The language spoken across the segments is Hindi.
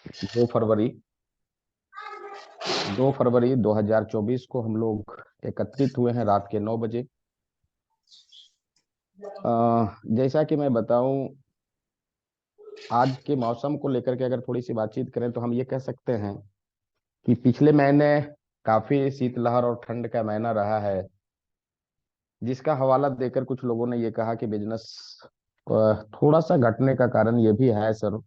2 फरवरी 2 फरवरी 2024 को हम लोग एकत्रित हुए हैं रात के 9 बजे। जैसा कि मैं बताऊं, आज के मौसम को लेकर के अगर थोड़ी सी बातचीत करें तो हम ये कह सकते हैं कि पिछले महीने काफी शीतलहर और ठंड का महीना रहा है, जिसका हवाला देकर कुछ लोगों ने ये कहा कि बिजनेस थोड़ा सा घटने का कारण ये भी है सर।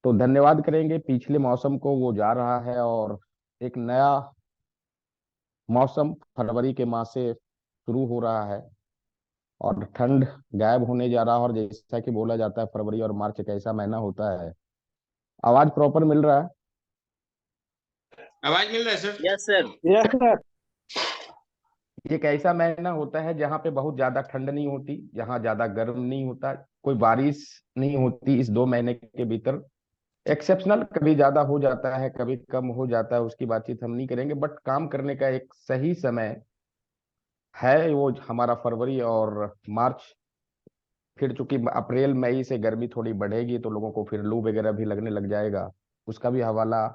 तो धन्यवाद करेंगे, पिछले मौसम को वो जा रहा है और एक नया मौसम फरवरी के माह से शुरू हो रहा है और ठंड गायब होने जा रहा है। और जैसा कि बोला जाता है फरवरी और मार्च एक ऐसा महीना होता है। आवाज प्रॉपर मिल रहा है? आवाज मिल रहा है sir? Yes sir. Yes sir. ये एक ऐसा महीना होता है जहाँ पे बहुत ज्यादा ठंड नहीं होती, जहाँ ज्यादा गर्म नहीं होता, कोई बारिश नहीं होती इस 2 महीने के भीतर। एक्सेप्शनल कभी ज्यादा हो जाता है, कभी कम हो जाता है, उसकी बातचीत हम नहीं करेंगे, बट काम करने का एक सही समय है वो हमारा फरवरी और मार्च। फिर चूंकि अप्रैल मई से गर्मी थोड़ी बढ़ेगी तो लोगों को फिर लू वगैरह भी लगने लग जाएगा, उसका भी हवाला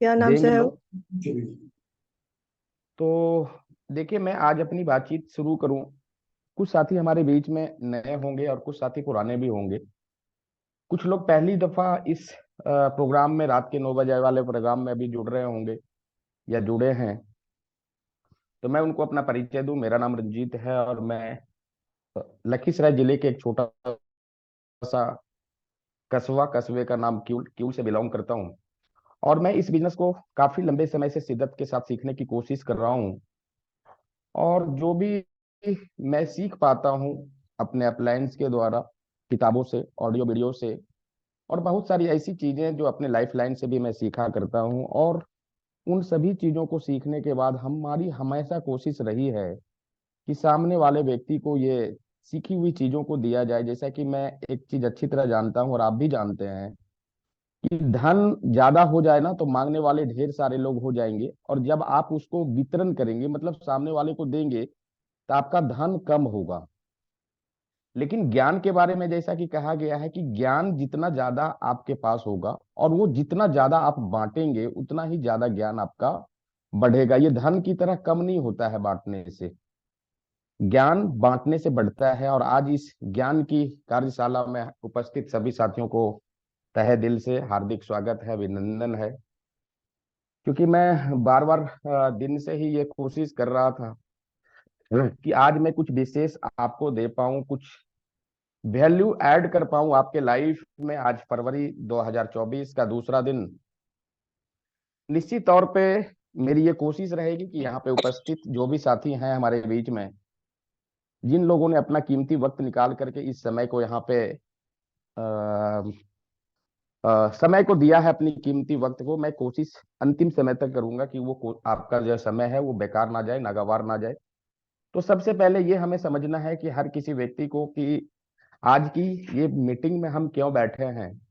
क्या नाम से देंगे है लोग। वो? तो देखिए, मैं आज अपनी बातचीत शुरू करूं। कुछ साथी हमारे बीच में नए होंगे और कुछ साथी पुराने भी होंगे। कुछ लोग पहली दफा इस प्रोग्राम में, रात के 9 बजे वाले प्रोग्राम में अभी जुड़ रहे होंगे या जुड़े हैं। तो मैं उनको अपना परिचय दूं। मेरा नाम रंजीत है और मैं लखीसराय जिले के एक छोटा सा कस्बे का नाम क्यूल क्यूल से बिलोंग करता हूँ। और मैं इस बिजनेस को काफी लंबे समय से शिद्दत के साथ सीखने की कोशिश कर रहा हूँ। और जो भी मैं सीख पाता हूँ अपने अपलायंस के द्वारा, किताबों से, ऑडियो वीडियो से, और बहुत सारी ऐसी चीजें जो अपने लाइफ लाइन से भी मैं सीखा करता हूँ। और उन सभी चीजों को सीखने के बाद हमारी हमेशा कोशिश रही है कि सामने वाले व्यक्ति को ये सीखी हुई चीजों को दिया जाए। जैसा कि मैं एक चीज अच्छी तरह जानता हूँ और आप भी जानते हैं कि धन ज्यादा हो जाए ना तो मांगने वाले ढेर सारे लोग हो जाएंगे, और जब आप उसको वितरण करेंगे, मतलब सामने वाले को देंगे, तो आपका धन कम होगा। लेकिन ज्ञान के बारे में जैसा कि कहा गया है कि ज्ञान जितना ज्यादा आपके पास होगा और वो जितना ज्यादा आप बांटेंगे उतना ही ज्यादा ज्ञान आपका बढ़ेगा। ये धन की तरह कम नहीं होता है बांटने से, ज्ञान बांटने से बढ़ता है। और आज इस ज्ञान की कार्यशाला में उपस्थित सभी साथियों को तहे दिल से हार्दिक स्वागत है, अभिनंदन है। क्योंकि मैं बार बार दिन से ही ये कोशिश कर रहा था कि आज मैं कुछ विशेष आपको दे पाऊं, कुछ वैल्यू ऐड कर पाऊं आपके लाइफ में। आज फरवरी 2024 का दूसरा दिन, निश्चित तौर पे मेरी ये कोशिश रहेगी कि यहाँ पे उपस्थित जो भी साथी हैं हमारे बीच में, जिन लोगों ने अपना कीमती वक्त निकाल करके इस समय को यहाँ पे समय को दिया है, अपनी कीमती वक्त को, मैं कोशिश अंतिम समय तक करूंगा कि वो आपका जो समय है वो बेकार ना जाए, नागवार ना जाए। तो सबसे पहले ये हमें समझना है कि हर किसी व्यक्ति को कि आज की ये मीटिंग में हम क्यों बैठे हैं,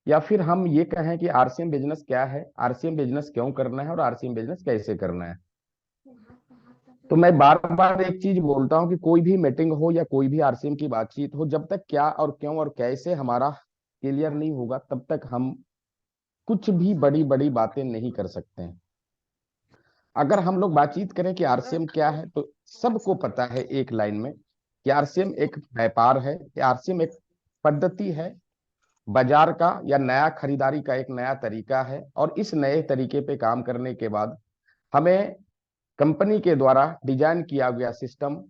या फिर हम ये कहें कि आरसीएम बिजनेस क्या है, आरसीएम बिजनेस क्यों करना है और आरसीएम बिजनेस कैसे करना है। तो मैं बार बार एक चीज बोलता हूँ कि कोई भी मीटिंग हो या कोई भी आरसीएम की बातचीत हो, जब तक क्या और क्यों और कैसे हमारा क्लियर नहीं होगा तब तक हम कुछ भी बड़ी बड़ी बातें नहीं कर सकते हैं। अगर हम लोग बातचीत करें कि आरसीएम क्या है, तो सबको पता है एक लाइन में कि आरसीएम एक व्यापार है, आरसीएम एक पद्धति है, बाजार का या नया खरीदारी का एक नया तरीका है। और इस नए तरीके पे काम करने के बाद हमें कंपनी के द्वारा डिजाइन किया गया सिस्टम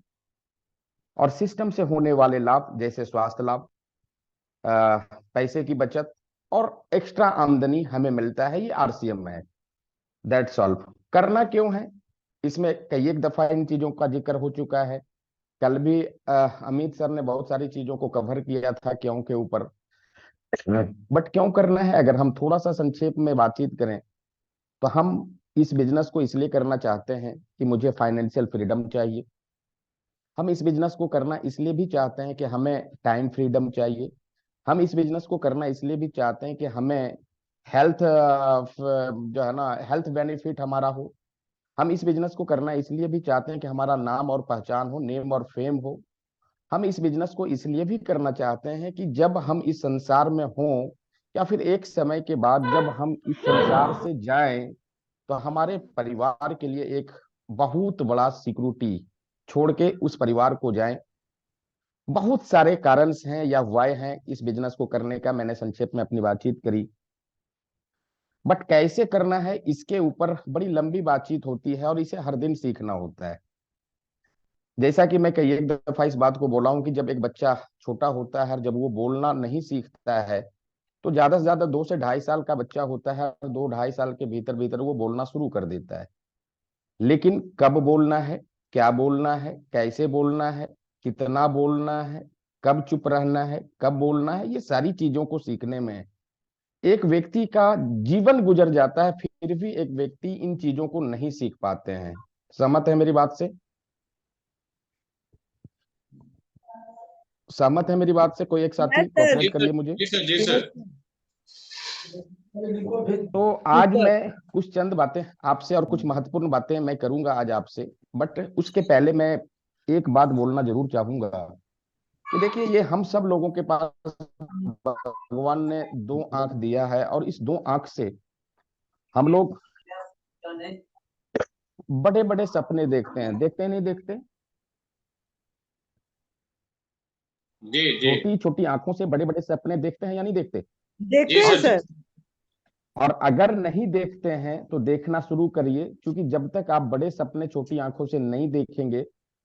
और सिस्टम से होने वाले लाभ, जैसे स्वास्थ्य लाभ, पैसे की बचत और एक्स्ट्रा आमदनी हमें मिलता है, ये आरसीएम में है। That's all. करना क्यों है, इसमें कई एक दफा इन चीजों का जिक्र हो चुका है। कल भी अमित सर ने बहुत सारी चीजों को कवर किया था क्यों के ऊपर। बट क्यों करना है, अगर हम थोड़ा सा संक्षेप में बातचीत करें तो हम इस बिजनेस को इसलिए करना चाहते हैं कि मुझे फाइनेंशियल फ्रीडम चाहिए। हम इस बिजनेस को करना इसलिए भी चाहते हैं कि हमें टाइम फ्रीडम चाहिए। हम इस बिजनेस को करना इसलिए भी चाहते हैं कि हमें हेल्थ जो है ना, हेल्थ बेनिफिट हमारा हो। हम इस बिजनेस को करना इसलिए भी चाहते हैं कि हमारा नाम और पहचान हो, नेम और फेम हो। हम इस बिजनेस को इसलिए भी करना चाहते हैं कि जब हम इस संसार में हों, या फिर एक समय के बाद जब हम इस संसार से जाएं तो हमारे परिवार के लिए एक बहुत बड़ा सिक्योरिटी छोड़ के उस परिवार को जाएं। बहुत सारे कारण हैं या वाय हैं इस बिजनेस को करने का, मैंने संक्षेप में अपनी बातचीत करी। बट कैसे करना है इसके ऊपर बड़ी लंबी बातचीत होती है और इसे हर दिन सीखना होता है। जैसा कि मैं कई एक दफा इस बात को बोला हूं कि जब एक बच्चा छोटा होता है, जब वो बोलना नहीं सीखता है, तो ज्यादा से ज्यादा 2 से ढाई साल का बच्चा होता है, 2 ढाई साल के भीतर भीतर वो बोलना शुरू कर देता है। लेकिन कब बोलना है, क्या बोलना है, कैसे बोलना है, कितना बोलना है, कब चुप रहना है, कब बोलना है, ये सारी चीजों को सीखने में एक व्यक्ति का जीवन गुजर जाता है, फिर भी एक व्यक्ति इन चीजों को नहीं सीख पाते हैं। सहमत है मेरी बात से? सहमत है मेरी बात से? कोई एक साथी जी कोऑपरेट सर, करिए मुझे। जी सर, जी सर। तो जी आज सर। मैं कुछ चंद बातें आपसे और कुछ महत्वपूर्ण बातें मैं करूंगा आज आपसे। बट उसके पहले मैं एक बात बोलना जरूर चाहूंगा कि देखिए, ये हम सब लोगों के पास भगवान ने 2 आंख दिया है और इस 2 आंख से हम लोग बड़े बड़े सपने देखते हैं। देखते हैं नहीं देखते? जी जी। छोटी छोटी आंखों से बड़े बड़े सपने देखते हैं या नहीं देखते? देखते जी हैं सर, जी। सर। और अगर नहीं देखते हैं तो देखना शुरू करिए, क्योंकि जब तक आप बड़े सपने छोटी आंखों से नहीं देखेंगे,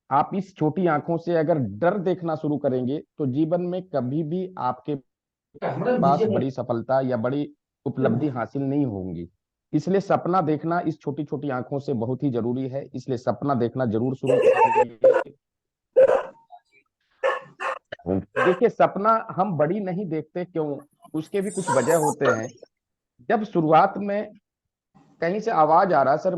आप इस छोटी आंखों से अगर डर देखना शुरू करेंगे, तो जीवन में कभी भी आपके पास बड़ी सफलता या बड़ी उपलब्धि हासिल नहीं होंगी। इसलिए सपना देखना इस छोटी छोटी आंखों से बहुत ही जरूरी है। इसलिए सपना देखना जरूर शुरू करिए। देखिए, सपना हम बड़ी नहीं देखते, क्यों? उसके भी कुछ वजह होते हैं। जब शुरुआत में कहीं से आवाज आ रहा है सर,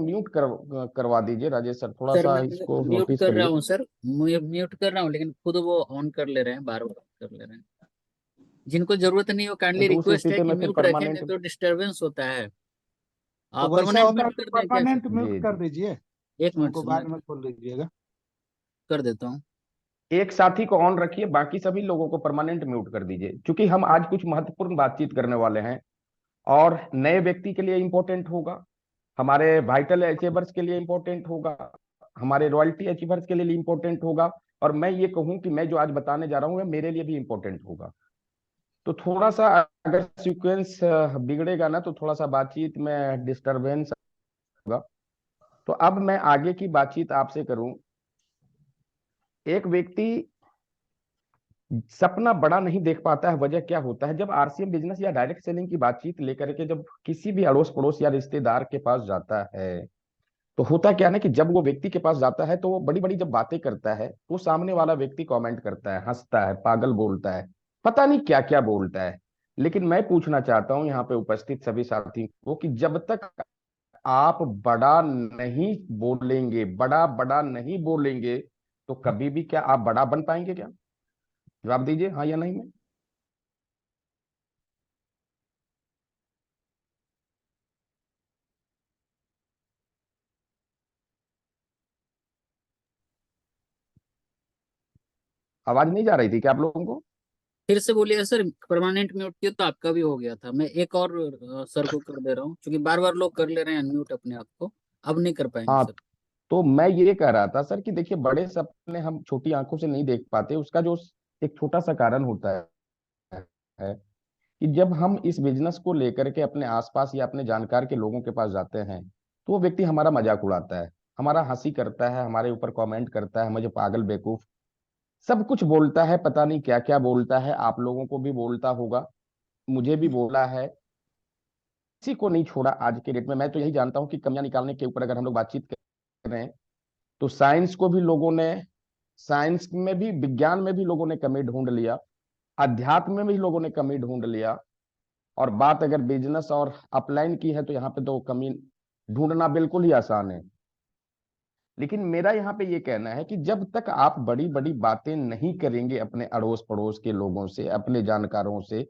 करवा दीजिए राजेश सर, थोड़ा सर सा मैं इसको म्यूट नोटिस कर रहा करिए। हूँ सर, म्यूट कर रहा हूँ, लेकिन खुद वो ऑन कर ले रहे हैं, बार बार कर ले रहे हैं। जिनको जरूरत नहीं हो नहीं काइंडली तो उस रिक्वेस्ट है स्थिति कि में फिर म्यूट रखें, नहीं परमानेंट। तो डिस्टरबेंस होता है। तो आप वैसा परमानेंट होता है म्यूट तो कर दें क्या सर? परमानेंट म्यूट जी कर जी। दीजिए, एक मिनट उनको से मैं बाद में खोल लीजिएगा। कर देता हूँ। एक साथी को ऑन रखिए, बाकी सभी लोगों को परमानेंट म्यूट कर दीजिए, क्योंकि हम आज कुछ महत्वपूर्ण बातचीत करने वाले हैं और नए व्यक्ति के लिए इंपॉर्टेंट होगा, हमारे वाइटल अचीवर्स के लिए इंपॉर्टेंट होगा, हमारे रॉयल्टी अचीवर्स के लिए इंपॉर्टेंट होगा। और मैं ये कहूं कि मैं जो आज बताने जा रहा हूं मेरे लिए भी इंपॉर्टेंट होगा। तो थोड़ा सा अगर सीक्वेंस बिगड़ेगा ना, तो थोड़ा सा बातचीत में डिस्टरबेंस होगा। तो अब मैं आगे की बातचीत आपसे करूं। एक व्यक्ति सपना बड़ा नहीं देख पाता है, वजह क्या होता है? जब आरसीएम बिजनेस या डायरेक्ट सेलिंग की बातचीत लेकर के जब किसी भी अड़ोस पड़ोस या रिश्तेदार के पास जाता है, तो होता क्या ना कि जब वो व्यक्ति के पास जाता है तो वो बड़ी बड़ी जब बातें करता है, तो सामने वाला व्यक्ति कमेंट करता है, हंसता है, पागल बोलता है, पता नहीं क्या क्या बोलता है। लेकिन मैं पूछना चाहता हूं यहाँ पे उपस्थित सभी साथी को कि जब तक आप बड़ा नहीं बोलेंगे, बड़ा बड़ा नहीं बोलेंगे, तो कभी भी क्या आप बड़ा बन पाएंगे क्या? जवाब दीजिए, हाँ या नहीं में। आवाज नहीं जा रही थी क्या आप लोगों को? फिर से बोलिए सर, परमानेंट म्यूट किया तो आपका भी हो गया था। मैं एक और सर को कर दे रहा हूँ, क्योंकि बार बार लोग कर ले रहे हैं अनम्यूट अपने आप को। अब नहीं कर पाएंगे हाँ, सर। तो मैं ये कह रहा था सर कि देखिए, बड़े सपने हम छोटी आंखों से नहीं देख पाते, उसका जो एक छोटा सा कारण होता है कि जब हम इस बिजनेस को लेकर के अपने आसपास या अपने जानकार के लोगों के पास जाते हैं, तो वो व्यक्ति हमारा मजाक उड़ाता है, हमारा हंसी करता है, हमारे ऊपर कमेंट करता है, मुझे पागल बेवकूफ सब कुछ बोलता है, पता नहीं क्या क्या बोलता है। आप लोगों को भी बोलता होगा, मुझे भी बोला है, किसी को नहीं छोड़ा आज के डेट में। मैं तो यही जानता हूँ कि कमियां निकालने के ऊपर अगर हम लोग बातचीत कर रहे हैं, तो साइंस को भी लोगों ने, साइंस में भी, विज्ञान में भी लोगों ने कमी ढूंढ लिया, अध्यात्म में भी लोगों ने कमी ढूंढ लिया। और बात अगर बिजनेस और अपलाइन की है, तो यहाँ पे तो कमी ढूंढना बिल्कुल ही आसान है। लेकिन मेरा यहाँ पे ये कहना है कि जब तक आप बड़ी बड़ी बातें नहीं करेंगे अपने अड़ोस पड़ोस के लोगों से, अपने जानकारों से,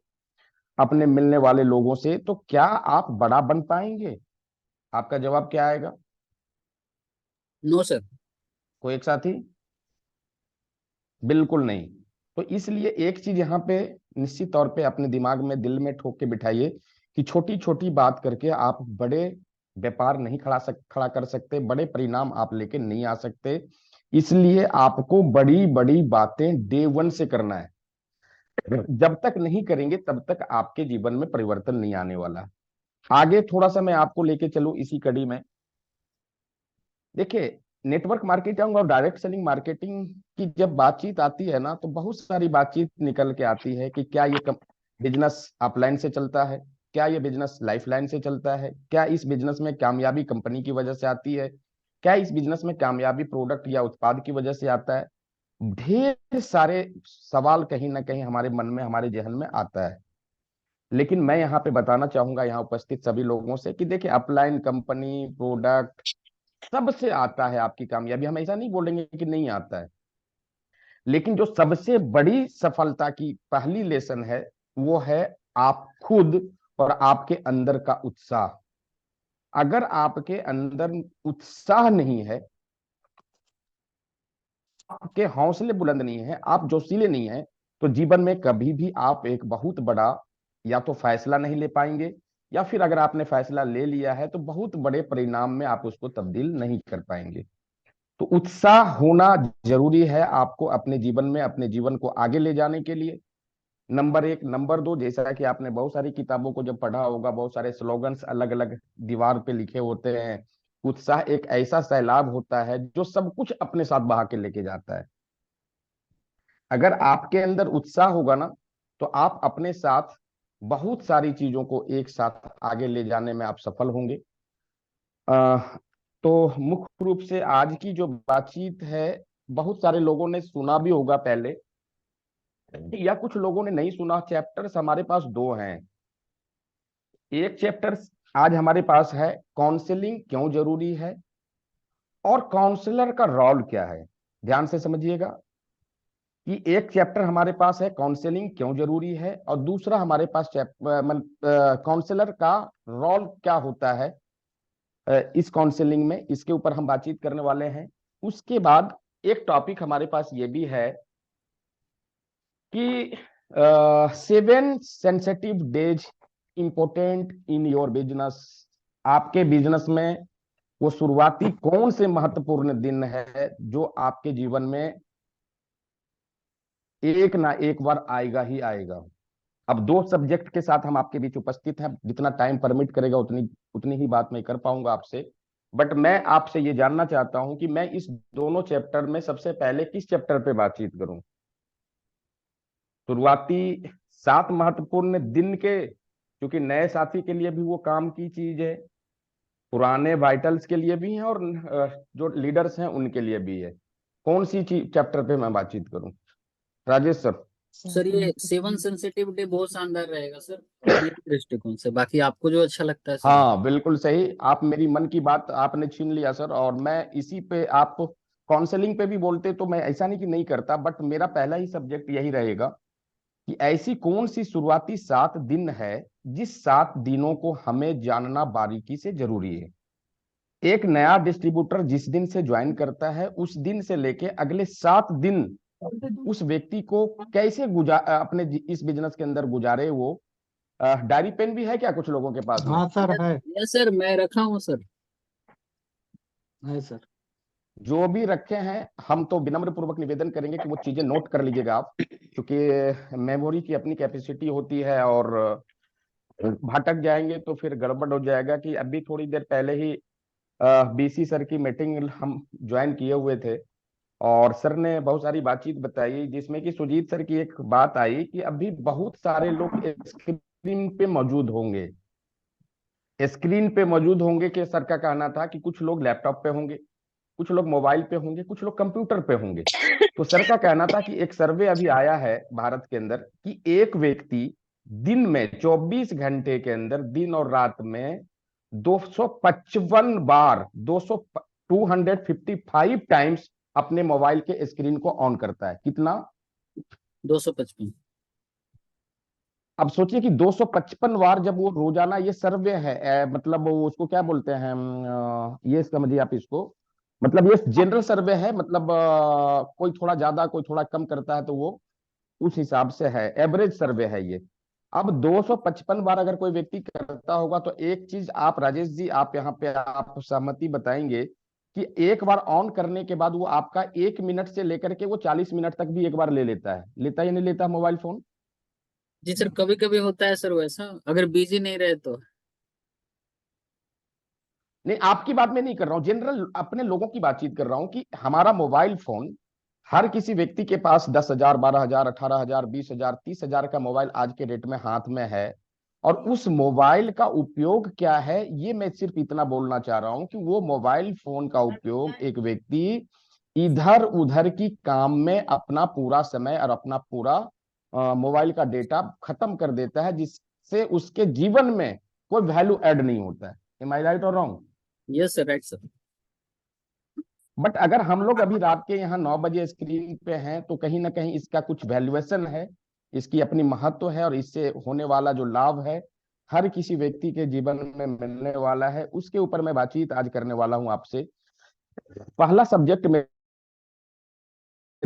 अपने मिलने वाले लोगों से, तो क्या आप बड़ा बन पाएंगे? आपका जवाब क्या आएगा? No sir. कोई एक साथी? बिल्कुल नहीं। तो इसलिए एक चीज यहाँ पे निश्चित तौर पे अपने दिमाग में, दिल में ठोक के बिठाइए कि छोटी छोटी बात करके आप बड़े व्यापार नहीं खड़ा कर सकते, बड़े परिणाम आप लेके नहीं आ सकते। इसलिए आपको बड़ी बड़ी बातें डे वन से करना है। जब तक नहीं करेंगे तब तक आपके जीवन में परिवर्तन नहीं आने वाला। आगे थोड़ा सा मैं आपको लेके चलूं इसी कड़ी में। देखिए, नेटवर्क मार्केटिंग और डायरेक्ट सेलिंग मार्केटिंग की जब बातचीत आती है ना, तो बहुत सारी बातचीत निकल के आती है कि क्या ये बिजनेस अपलाइन से चलता है, क्या ये बिजनेस लाइफलाइन से चलता है, क्या इस बिजनेस में कामयाबी कंपनी की वजह से आती है, क्या इस बिजनेस में कामयाबी प्रोडक्ट या उत्पाद की वजह से आता है। ढेर सारे सवाल कहीं ना कहीं हमारे मन में, हमारे जहन में आता है। लेकिन मैं यहाँ पे बताना चाहूंगा यहाँ उपस्थित सभी लोगों से कि देखिए, अपलाइन कंपनी, प्रोडक्ट, सबसे आता है आपकी कामयाबी, हम ऐसा नहीं बोलेंगे कि नहीं आता है। लेकिन जो सबसे बड़ी सफलता की पहली लेसन है, वो है आप खुद और आपके अंदर का उत्साह। अगर आपके अंदर उत्साह नहीं है, आपके हौसले बुलंद नहीं है, आप जोशीले नहीं है, तो जीवन में कभी भी आप एक बहुत बड़ा या तो फैसला नहीं ले पाएंगे, या फिर अगर आपने फैसला ले लिया है तो बहुत बड़े परिणाम में आप उसको तब्दील नहीं कर पाएंगे। तो उत्साह होना जरूरी है आपको अपने जीवन में, अपने जीवन को आगे ले जाने के लिए। नंबर एक। नंबर दो, जैसा कि आपने बहुत सारी किताबों को जब पढ़ा होगा, बहुत सारे स्लोगन्स अलग अलग दीवार पे लिखे होते हैं। उत्साह एक ऐसा सैलाब होता है जो सब कुछ अपने साथ बहा के लेके जाता है। अगर आपके अंदर उत्साह होगा ना, तो आप अपने साथ बहुत सारी चीजों को एक साथ आगे ले जाने में आप सफल होंगे। तो मुख्य रूप से आज की जो बातचीत है, बहुत सारे लोगों ने सुना भी होगा पहले, या कुछ लोगों ने नहीं सुना। चैप्टर्स हमारे पास दो हैं। एक चैप्टर आज हमारे पास है, काउंसलिंग क्यों जरूरी है, और काउंसलर का रोल क्या है। ध्यान से समझिएगा कि एक चैप्टर हमारे पास है काउंसलिंग क्यों जरूरी है, और दूसरा हमारे पास काउंसलर का रोल क्या होता है इस काउंसलिंग में। इसके ऊपर हम बातचीत करने वाले हैं। उसके बाद एक टॉपिक हमारे पास ये भी है कि 7 sensitive days important in your business. आपके बिजनेस में वो शुरुआती कौन से महत्वपूर्ण दिन है जो आपके जीवन में एक ना एक बार आएगा ही आएगा। अब दो सब्जेक्ट के साथ हम आपके बीच उपस्थित हैं, जितना टाइम परमिट करेगा उतनी उतनी ही बात मैं कर पाऊंगा आपसे। बट मैं आपसे ये जानना चाहता हूं कि मैं इस दोनों चैप्टर में सबसे पहले किस चैप्टर पे बातचीत करूं। शुरुआती 7 महत्वपूर्ण दिन के, क्योंकि नए साथी के लिए भी वो काम की चीज है, पुराने वाइटल्स के लिए भी है, और जो लीडर्स हैं उनके लिए भी है। कौन सी चीज चैप्टर पे मैं बातचीत करूं, राजेश सर? सर ये 7 सेंसिटिव डे बहुत शानदार रहेगा सर, अपने दृष्टिकोण से। बाकी आपको जो अच्छा लगता है सर। हाँ, बिल्कुल सही। आप मेरी मन की बात आपने छीन लिया सर, और मैं इसी पे, आप काउंसलिंग पे भी बोलते तो मैं ऐसा नहीं कि नहीं करता, बट मेरा पहला ही सब्जेक्ट यही रहेगा कि ऐसी कौन सी शुरुआती 7 दिन है जिस 7 दिनों को हमें जानना बारीकी से जरूरी है। एक नया डिस्ट्रीब्यूटर जिस दिन से ज्वाइन करता है, उस दिन से लेके अगले 7 दिन उस व्यक्ति को कैसे अपने इस बिजनेस के अंदर गुजारे वो। डायरी पेन भी है क्या कुछ लोगों के पास में? हाँ सर है। यस सर, मैं रखा हूँ सर। है सर। जो भी रखे हैं, हम तो विनम्र पूर्वक निवेदन करेंगे कि वो चीजें नोट कर लीजिएगा आप, क्योंकि मेमोरी की अपनी कैपेसिटी होती है, और भटक जाएंगे तो फिर गड़बड़ हो जाएगा। कि अभी थोड़ी देर पहले ही बीसी सर की मीटिंग हम ज्वाइन किए हुए थे, और सर ने बहुत सारी बातचीत बताई, जिसमें कि सुजीत सर की एक बात आई कि अभी बहुत सारे लोग स्क्रीन पे मौजूद होंगे। स्क्रीन पे मौजूद होंगे कि सर का कहना था कि कुछ लोग लैपटॉप पे होंगे, कुछ लोग मोबाइल पे होंगे, कुछ लोग कंप्यूटर पे होंगे। तो सर का कहना था कि एक सर्वे अभी आया है भारत के अंदर कि एक व्यक्ति दिन में 24 घंटे के अंदर, दिन और रात में 255 बार, 255 टाइम्स अपने मोबाइल के स्क्रीन को ऑन करता है। कितना? 255। अब सोचिए कि 255 बार, जब वो रोजाना, ये सर्वे है, मतलब वो उसको क्या बोलते हैं, ये समझिए आप इसको, मतलब ये जनरल सर्वे है, मतलब कोई थोड़ा ज्यादा कोई थोड़ा कम करता है तो वो उस हिसाब से है, एवरेज सर्वे है ये। अब 255 बार अगर कोई व्यक्ति करता होगा तो एक चीज आप राजेश जी, आप यहाँ पे आप सहमति बताएंगे कि एक बार ऑन करने के बाद वो आपका 1 मिनट से लेकर के वो 40 मिनट तक भी एक बार ले लेता है, लेता ही नहीं लेता मोबाइल फोन? जी सर, कभी कभी होता है सर वैसा, अगर बिजी नहीं रहे तो। नहीं, आपकी बात मैं नहीं कर रहा हूं, जनरल अपने लोगों की बातचीत कर रहा हूं कि हमारा मोबाइल फोन हर किसी व्यक्ति के पास 10,000, 12,000, 18,000, 20,000, 30,000 का मोबाइल आज के डेट में हाथ में है। और उस मोबाइल का उपयोग क्या है, ये मैं सिर्फ इतना बोलना चाह रहा हूं कि वो मोबाइल फोन का उपयोग एक व्यक्ति इधर उधर की काम में अपना पूरा समय और अपना पूरा मोबाइल का डेटा खत्म कर देता है, जिससे उसके जीवन में कोई वैल्यू ऐड नहीं होता है। एम आई राइट और wrong? Yes sir, right sir. But अगर हम लोग अभी रात के यहाँ 9 बजे स्क्रीन पे हैं तो कहीं ना कहीं इसका कुछ वैल्यूएशन है, इसकी अपनी महत्व है, और इससे होने वाला जो लाभ है हर किसी व्यक्ति के जीवन में मिलने वाला है, उसके ऊपर मैं बातचीत आज करने वाला हूं आपसे। पहला सब्जेक्ट मेरा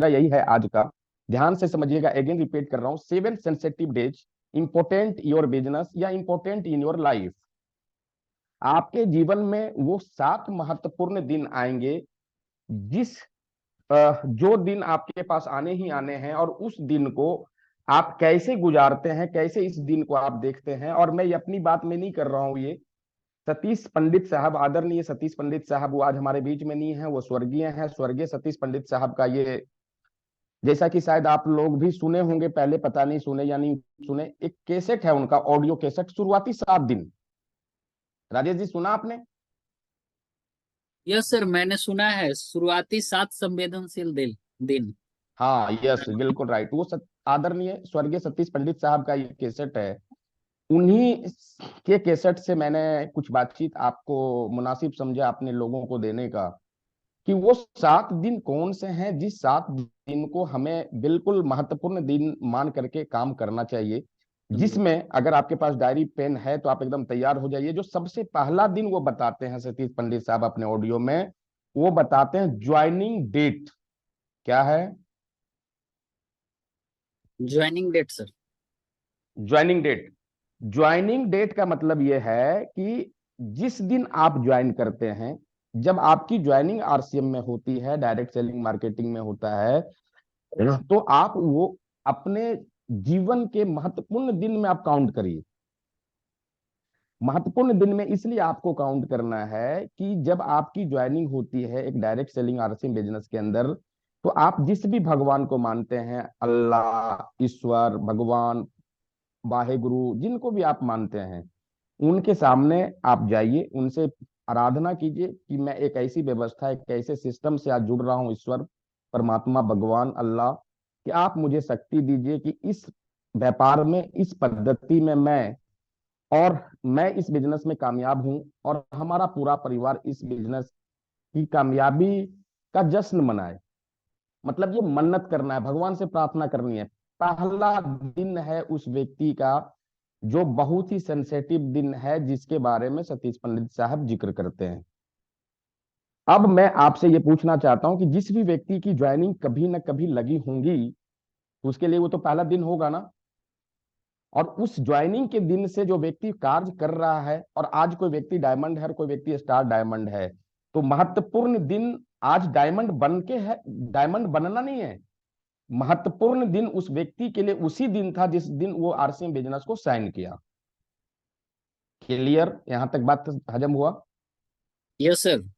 यही है आज का, ध्यान से समझिएगा, अगेन रिपीट कर रहा हूं, 7 sensitive days important your business या इंपॉर्टेंट इन योर लाइफ। आपके जीवन में वो 7 महत्वपूर्ण दिन आएंगे जिस जो दिन आपके पास आने ही आने हैं, और उस दिन को आप कैसे गुजारते हैं, कैसे इस दिन को आप देखते हैं। और मैं ये अपनी बात में नहीं कर रहा हूं, ये सतीश पंडित साहब, आदरणीय सतीश पंडित साहब, वो आज हमारे बीच में नहीं है, वो स्वर्गीय हैं। स्वर्गीय सतीश पंडित साहब का ये, जैसा कि शायद आप लोग भी सुने होंगे पहले, पता नहीं सुने या नहीं सुने, एक कैसेट है उनका, ऑडियो कैसेट, शुरुआती 7 दिन। राजेश जी, सुना आपने? यस सर, मैंने सुना है, शुरुआती 7 संवेदनशील दिन। हाँ, यस, बिल्कुल राइट। वो आदरणीय स्वर्गीय सतीश पंडित साहब का ये कैसेट है। उन्हीं के कैसेट से मैंने कुछ बातचीत आपको मुनासिब समझा अपने लोगों को देने का, कि वो 7 दिन कौन से हैं जिस 7 दिन को हमें बिल्कुल महत्वपूर्ण दिन मान करके काम करना चाहिए। जिसमें अगर आपके पास डायरी पेन है तो आप एकदम तैयार हो जाइए। जो सबसे पहला दिन वो बताते हैं सतीश पंडित साहब अपने ऑडियो में, वो बताते हैं ज्वाइनिंग डेट। क्या है? Joining date sir. Joining date. Joining date का मतलब यह है कि जिस दिन आप ज्वाइन करते हैं, जब आपकी ज्वाइनिंग आरसीएम में होती है, डायरेक्ट सेलिंग मार्केटिंग में होता है, तो आप वो अपने जीवन के महत्वपूर्ण दिन में आप काउंट करिए। महत्वपूर्ण दिन में इसलिए आपको काउंट करना है कि जब आपकी ज्वाइनिंग होती है एक डायरेक्ट सेलिंग आरसीएम बिजनेस के अंदर, तो आप जिस भी भगवान को मानते हैं, अल्लाह, ईश्वर, भगवान, वाहे गुरु, जिनको भी आप मानते हैं, उनके सामने आप जाइए, उनसे आराधना कीजिए कि मैं एक ऐसी व्यवस्था, एक ऐसे सिस्टम से आज जुड़ रहा हूं, ईश्वर, परमात्मा, भगवान, अल्लाह, कि आप मुझे शक्ति दीजिए कि इस व्यापार में, इस पद्धति में मैं इस बिजनेस में कामयाब हूं, और हमारा पूरा परिवार इस बिजनेस की कामयाबी का जश्न मनाए। मतलब ये मन्नत करना है, भगवान से प्रार्थना करनी है। पहला दिन है उस व्यक्ति का जो बहुत ही सेंसेटिव दिन है, जिसके बारे में सतीश पंडित साहब जिक्र करते हैं। अब मैं आपसे ये पूछना चाहता हूं कि जिस भी व्यक्ति की ज्वाइनिंग कभी ना कभी लगी होंगी, उसके लिए वो तो पहला दिन होगा ना। और उस ज्वाइनिंग के दिन से जो व्यक्ति कार्य कर रहा है, और आज कोई व्यक्ति डायमंड है और कोई व्यक्ति स्टार डायमंड है, तो महत्वपूर्ण दिन आज डायमंड बन के है, डायमंड बनना नहीं है। महत्वपूर्ण दिन उस व्यक्ति के लिए उसी दिन था जिस दिन वो आरसीएम बिजनेस को साइन किया। क्लियर? यहां तक बात हजम हुआ? Yes sir.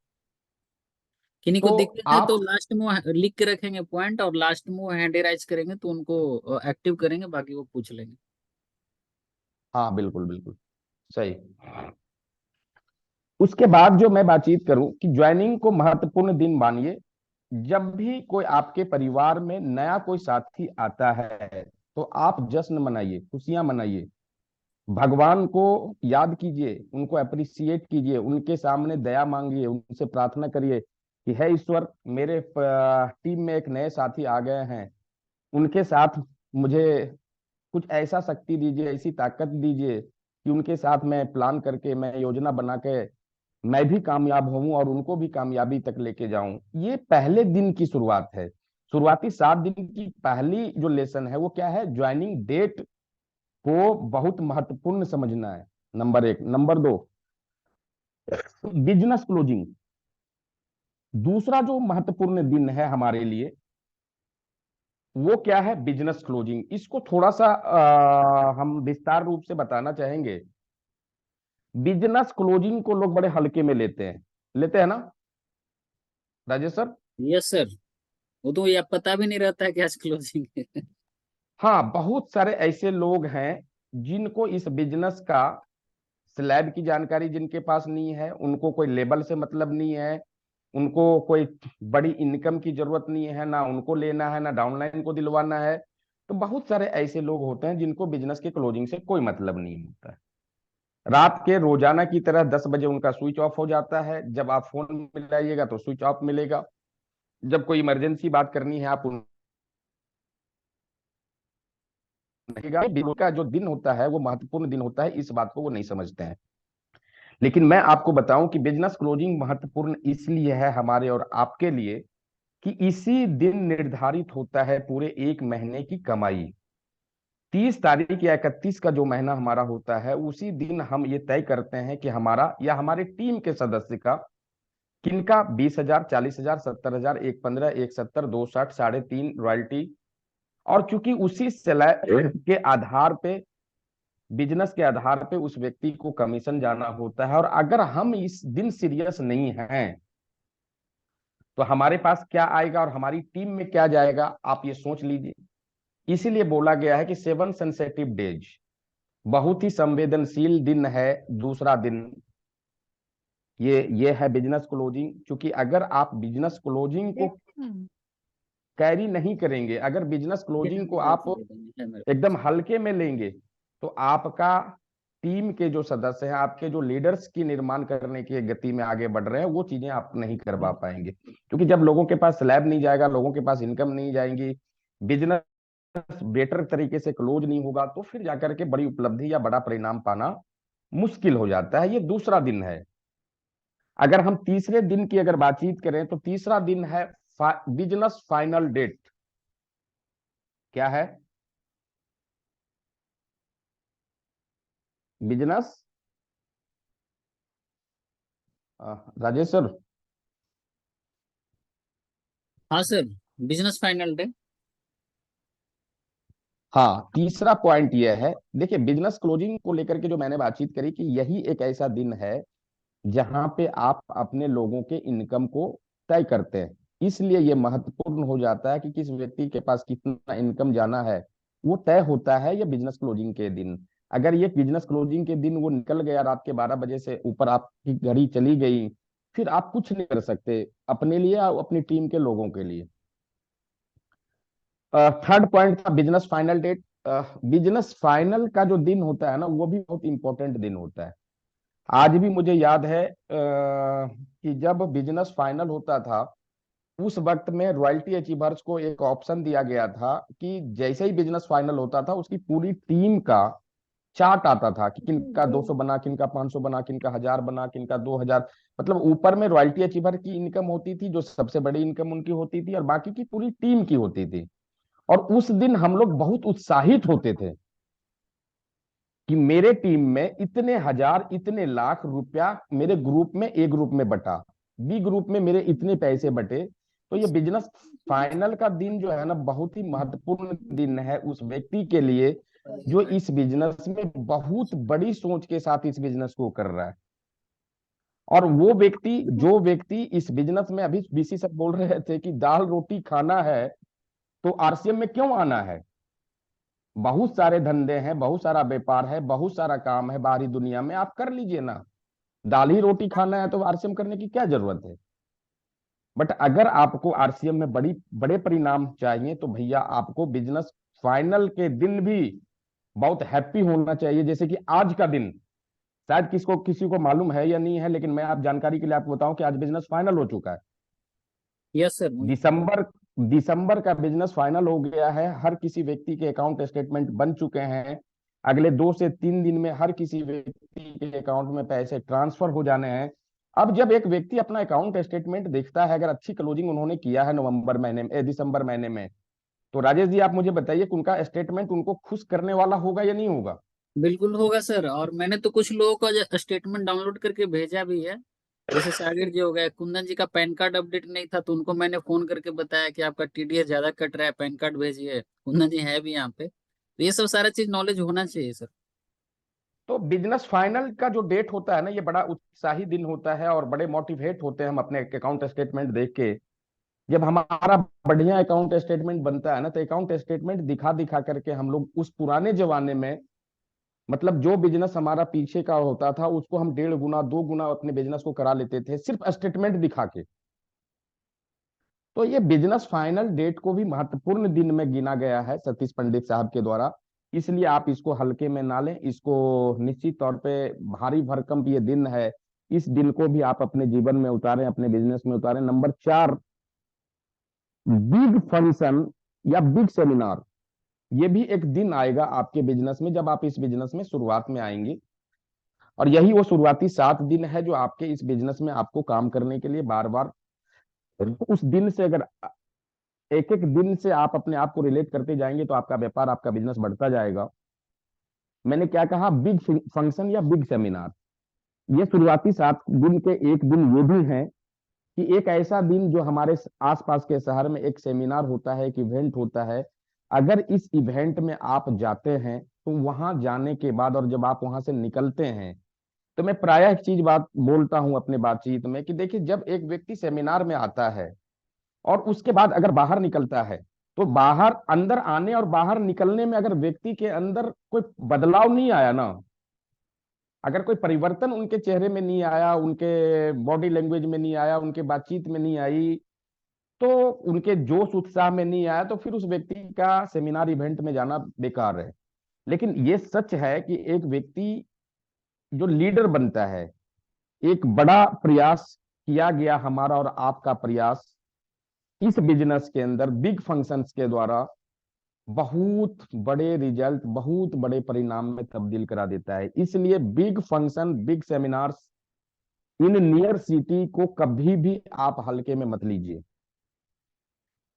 किन्हीं को तो दिक्कत है तो आप, लास्ट में वो लिख के रखेंगे पॉइंट, और लास्ट में वो हैंड राइज करेंगे तो उनको एक्टिव करेंगे, बाकी वो पूछ लेंगे। हाँ बिल्कुल बिल्कुल सही। उसके बाद जो मैं बातचीत करूं कि ज्वाइनिंग को महत्वपूर्ण दिन मानिए, जब भी कोई आपके परिवार में नया कोई साथी आता है तो आप जश्न मनाइए, खुशियां मनाइए, भगवान को याद कीजिए, उनको अप्रिसिएट कीजिए, उनके सामने दया मांगिए, उनसे प्रार्थना करिए कि हे ईश्वर, मेरे टीम में एक नए साथी आ गए हैं, उनके साथ मुझे कुछ ऐसा शक्ति दीजिए, ऐसी ताकत दीजिए कि उनके साथ मैं प्लान करके, मैं योजना बना के मैं भी कामयाब हूं और उनको भी कामयाबी तक लेके जाऊं। ये पहले दिन की शुरुआत है। शुरुआती 7 दिन की पहली जो लेसन है वो क्या है, ज्वाइनिंग डेट को बहुत महत्वपूर्ण समझना है, नंबर 1। Number 2, business closing. दूसरा जो महत्वपूर्ण दिन है हमारे लिए वो क्या है, बिजनेस क्लोजिंग। इसको थोड़ा सा हम विस्तार रूप से बताना चाहेंगे। बिजनेस क्लोजिंग को लोग बड़े हल्के में लेते हैं ना राजेश सर? यस सर, वो तो ये पता भी नहीं रहता है कि आज क्लोजिंग है। हाँ, बहुत सारे ऐसे लोग हैं जिनको इस बिजनेस का स्लैब की जानकारी जिनके पास नहीं है, उनको कोई लेबल से मतलब नहीं है, उनको कोई बड़ी इनकम की जरूरत नहीं है, ना उनको लेना है ना डाउनलाइन को दिलवाना है। तो बहुत सारे ऐसे लोग होते हैं जिनको बिजनेस के क्लोजिंग से कोई मतलब नहीं होता है। रात के रोजाना की तरह 10 बजे उनका स्विच ऑफ हो जाता है। जब आप फोन मिलाइएगा तो स्विच ऑफ मिलेगा। जब कोई इमरजेंसी बात करनी है आप का जो दिन होता है वो महत्वपूर्ण दिन होता है, इस बात को वो नहीं समझते हैं। लेकिन मैं आपको बताऊं कि बिजनेस क्लोजिंग महत्वपूर्ण इसलिए है हमारे और आपके लिए कि इसी दिन निर्धारित होता है पूरे 1 महीने की कमाई। 30 तारीख या 31 का जो महीना हमारा होता है उसी दिन हम ये तय करते हैं कि हमारा या हमारे टीम के सदस्य का किनका 20,000, 40,000, 70,000, एक 15, एक 70, 260, 3.5 रॉयल्टी। और चूंकि उसी सैलरी के आधार पे, बिजनेस के आधार पे उस व्यक्ति को कमीशन जाना होता है। और अगर हम इस दिन सीरियस नहीं हैं तो हमारे पास क्या आएगा और हमारी टीम में क्या जाएगा, आप ये सोच लीजिए। इसीलिए बोला गया है कि 7 सेंसेटिव डेज, बहुत ही संवेदनशील दिन है। दूसरा दिन ये है बिजनेस क्लोजिंग। क्योंकि अगर आप बिजनेस क्लोजिंग को कैरी नहीं करेंगे, अगर बिजनेस क्लोजिंग को आप एकदम हल्के में लेंगे, तो आपका टीम के जो सदस्य हैं, आपके जो लीडर्स की निर्माण करने की गति में आगे बढ़ रहे हैं, वो चीजें आप नहीं करवा पाएंगे। क्योंकि जब लोगों के पास स्लैब नहीं जाएगा, लोगों के पास इनकम नहीं जाएंगी, बिजनेस बेटर तरीके से क्लोज नहीं होगा, तो फिर जाकर के बड़ी उपलब्धि या बड़ा परिणाम पाना मुश्किल हो जाता है। ये दूसरा दिन है। अगर हम तीसरे दिन की अगर बातचीत करें तो तीसरा दिन है बिजनेस फाइनल डेट। क्या है? Business, Rajesh sir? हाँ सर, बिजनेस फाइनल डे। हाँ, तीसरा पॉइंट यह है, देखिए बिजनेस क्लोजिंग को लेकर के जो मैंने बातचीत करी कि यही एक ऐसा दिन है जहां पे आप अपने लोगों के इनकम को तय करते हैं। इसलिए यह महत्वपूर्ण हो जाता है कि किस व्यक्ति के पास कितना इनकम जाना है, वो तय होता है ये बिजनेस क्लोजिंग के दिन। अगर ये बिजनेस क्लोजिंग के दिन वो निकल गया, रात के 12 बजे से ऊपर आपकी घड़ी चली गई, फिर आप कुछ नहीं कर सकते अपने लिए या अपनी टीम के लोगों के लिए। थर्ड पॉइंट था business final date. Business final का जो दिन होता है ना, वो भी बहुत इंपॉर्टेंट दिन होता है। आज भी मुझे याद है कि जब बिजनेस फाइनल होता था, उस वक्त में रॉयल्टी अचीवर्स को एक ऑप्शन दिया गया था कि जैसे ही बिजनेस फाइनल होता था उसकी पूरी टीम का चार्ट आता था कि किनका 200 बना, किनका 500 बना, किनका 1000 बना, किनका 2000। मतलब ऊपर में रॉयल्टी अचीवर की इनकम होती थी, जो सबसे बड़ी इनकम उनकी होती थी, और बाकी की पूरी टीम की होती थी। और उस दिन हम लोग बहुत उत्साहित होते थे कि मेरे टीम में इतने हजार, इतने लाख रुपया मेरे ग्रुप में, ए ग्रुप में बटा, बी ग्रुप में मेरे इतने पैसे बटे। तो ये बिजनेस फाइनल का दिन जो है ना, बहुत ही महत्वपूर्ण दिन है उस व्यक्ति के लिए जो इस बिजनेस में बहुत बड़ी सोच के साथ इस बिजनेस को कर रहा है। और वो व्यक्ति, जो व्यक्ति इस बिजनेस में, अभी बीसी सर बोल रहे थे कि दाल रोटी खाना है तो आरसीएम में क्यों आना है? बहुत सारे धंधे हैं, बहुत सारा व्यापार है, बहुत सारा काम है बाहरी दुनिया में, आप कर लीजिए ना। दाल ही रोटी खाना है तो आरसीएम करने की क्या जरूरत है? बट अगर आपको आरसीएम में बड़े परिणाम चाहिए तो भैया आपको बिजनेस फाइनल के दिन भी बहुत हैप्पी होना चाहिए। जैसे कि आज का दिन शायद किसी को मालूम है या नहीं है, लेकिन मैं आप जानकारी के लिए आपको बताऊं कि आज बिजनेस फाइनल हो चुका है। यस सर, दिसंबर दिसंबर का बिजनेस फाइनल हो गया है। हर किसी व्यक्ति के अकाउंट स्टेटमेंट बन चुके हैं। अगले 2 से 3 दिन में हर किसी व्यक्ति के अकाउंट में पैसे ट्रांसफर हो जाने हैं। अब जब एक व्यक्ति अपना अकाउंट स्टेटमेंट देखता है, अगर अच्छी क्लोजिंग उन्होंने किया है नवंबर महीने में, दिसंबर महीने में, तो राजेश जी आप मुझे बताइए कि उनका स्टेटमेंट उनको खुश करने वाला होगा या नहीं होगा? बिल्कुल होगा सर। और मैंने तो कुछ लोगों का स्टेटमेंट डाउनलोड करके भेजा भी है। जैसे सागिर जी हो गए, कुंदन जी का पैन कार्ड अपडेट नहीं था तो उनको मैंने फोन करके बताया कि आपका टीडीएस ज्यादा कट रहा है, पैन कार्ड भेजिए। कुंदन जी है भी यहाँ पे, तो ये सब सारा चीज नॉलेज होना चाहिए सर। तो बिजनेस फाइनल का जो डेट होता है ना, ये बड़ा उत्साही दिन होता है और बड़े मोटिवेट होते हैं हम अपने अकाउंट स्टेटमेंट देख के। जब हमारा बढ़िया अकाउंट स्टेटमेंट बनता है ना, तो अकाउंट स्टेटमेंट दिखा दिखा करके हम लोग उस पुराने जमाने में, मतलब जो बिजनेस हमारा पीछे का होता था उसको हम 1.5 गुना 2 गुना अपने बिजनेस को करा लेते थे सिर्फ स्टेटमेंट दिखा के। तो ये बिजनेस फाइनल डेट को भी महत्वपूर्ण दिन में गिना गया है सतीश पंडित साहब के द्वारा। इसलिए आप इसको हल्के में ना लें, इसको निश्चित तौर पे भारी भरकम ये दिन है। इस दिन को भी आप अपने जीवन में उतारें, अपने बिजनेस में उतारें। नंबर 4, बिग फंक्शन या बिग सेमिनार, ये भी एक दिन आएगा आपके बिजनेस में जब आप इस बिजनेस में शुरुआत में आएंगे। और यही वो शुरुआती 7 दिन है जो आपके इस बिजनेस में आपको काम करने के लिए बार बार, उस दिन से अगर एक एक दिन से आप अपने आप को रिलेट करते जाएंगे तो आपका व्यापार, आपका बिजनेस बढ़ता जाएगा। मैंने क्या कहा, बिग फंक्शन या बिग सेमिनार, ये शुरुआती 7 दिन के एक दिन ये भी है कि एक ऐसा दिन जो हमारे आसपास के शहर में एक सेमिनार होता है, एक इवेंट होता है। अगर इस इवेंट में आप जाते हैं तो वहां जाने के बाद और जब आप वहां से निकलते हैं, तो मैं प्रायः एक चीज बात बोलता हूं अपने बातचीत में कि देखिए, जब एक व्यक्ति सेमिनार में आता है और उसके बाद अगर बाहर निकलता है, तो बाहर अंदर आने और बाहर निकलने में अगर व्यक्ति के अंदर कोई बदलाव नहीं आया ना, अगर कोई परिवर्तन उनके चेहरे में नहीं आया, उनके बॉडी लैंग्वेज में नहीं आया, उनके बातचीत में नहीं आई, तो उनके जोश उत्साह में नहीं आया, तो फिर उस व्यक्ति का सेमिनार इवेंट में जाना बेकार है। लेकिन ये सच है कि एक व्यक्ति जो लीडर बनता है, एक बड़ा प्रयास किया गया हमारा और आपका प्रयास इस बिजनेस के अंदर बिग फंक्शंस के द्वारा बहुत बड़े रिजल्ट, बहुत बड़े परिणाम में तब्दील करा देता है। इसलिए big function, big seminars in near city को कभी भी आप हल्के में मत लीजिए।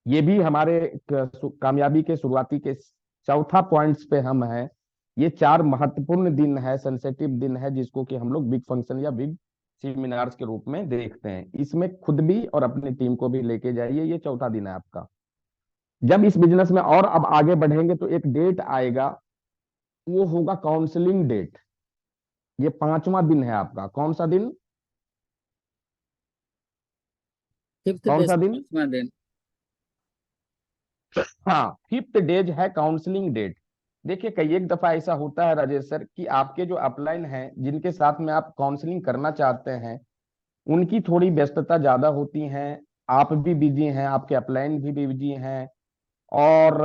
ये भी हमारे कामयाबी के शुरुआती के चौथा पॉइंट्स पे हम हैं। ये 4 महत्वपूर्ण दिन है, सेंसिटिव दिन है, जिसको कि हम लोग बिग फंक्शन या बिग सेमिनार्स के रूप में देखते हैं। इसमें खुद भी और अपनी टीम को भी लेके जाइए। ये चौथा दिन है आपका। जब इस बिजनेस में और अब आगे बढ़ेंगे तो एक डेट आएगा, वो होगा काउंसलिंग डेट। ये 5वां दिन है आपका। कौन सा दिन? फिफ्थ कौन डे सा से दिन? 5वां दिन। हाँ, 5th डेज है काउंसलिंग डेट। देखिए, कई एक दफा ऐसा होता है राजेश सर कि आपके जो अपलाइन हैं, जिनके साथ में आप काउंसलिंग करना चाहते हैं, उनकी थोड़ी व्यस्तता ज्यादा होती है। आप भी बिजी हैं, आपके अपलाइन भी बिजी हैं, और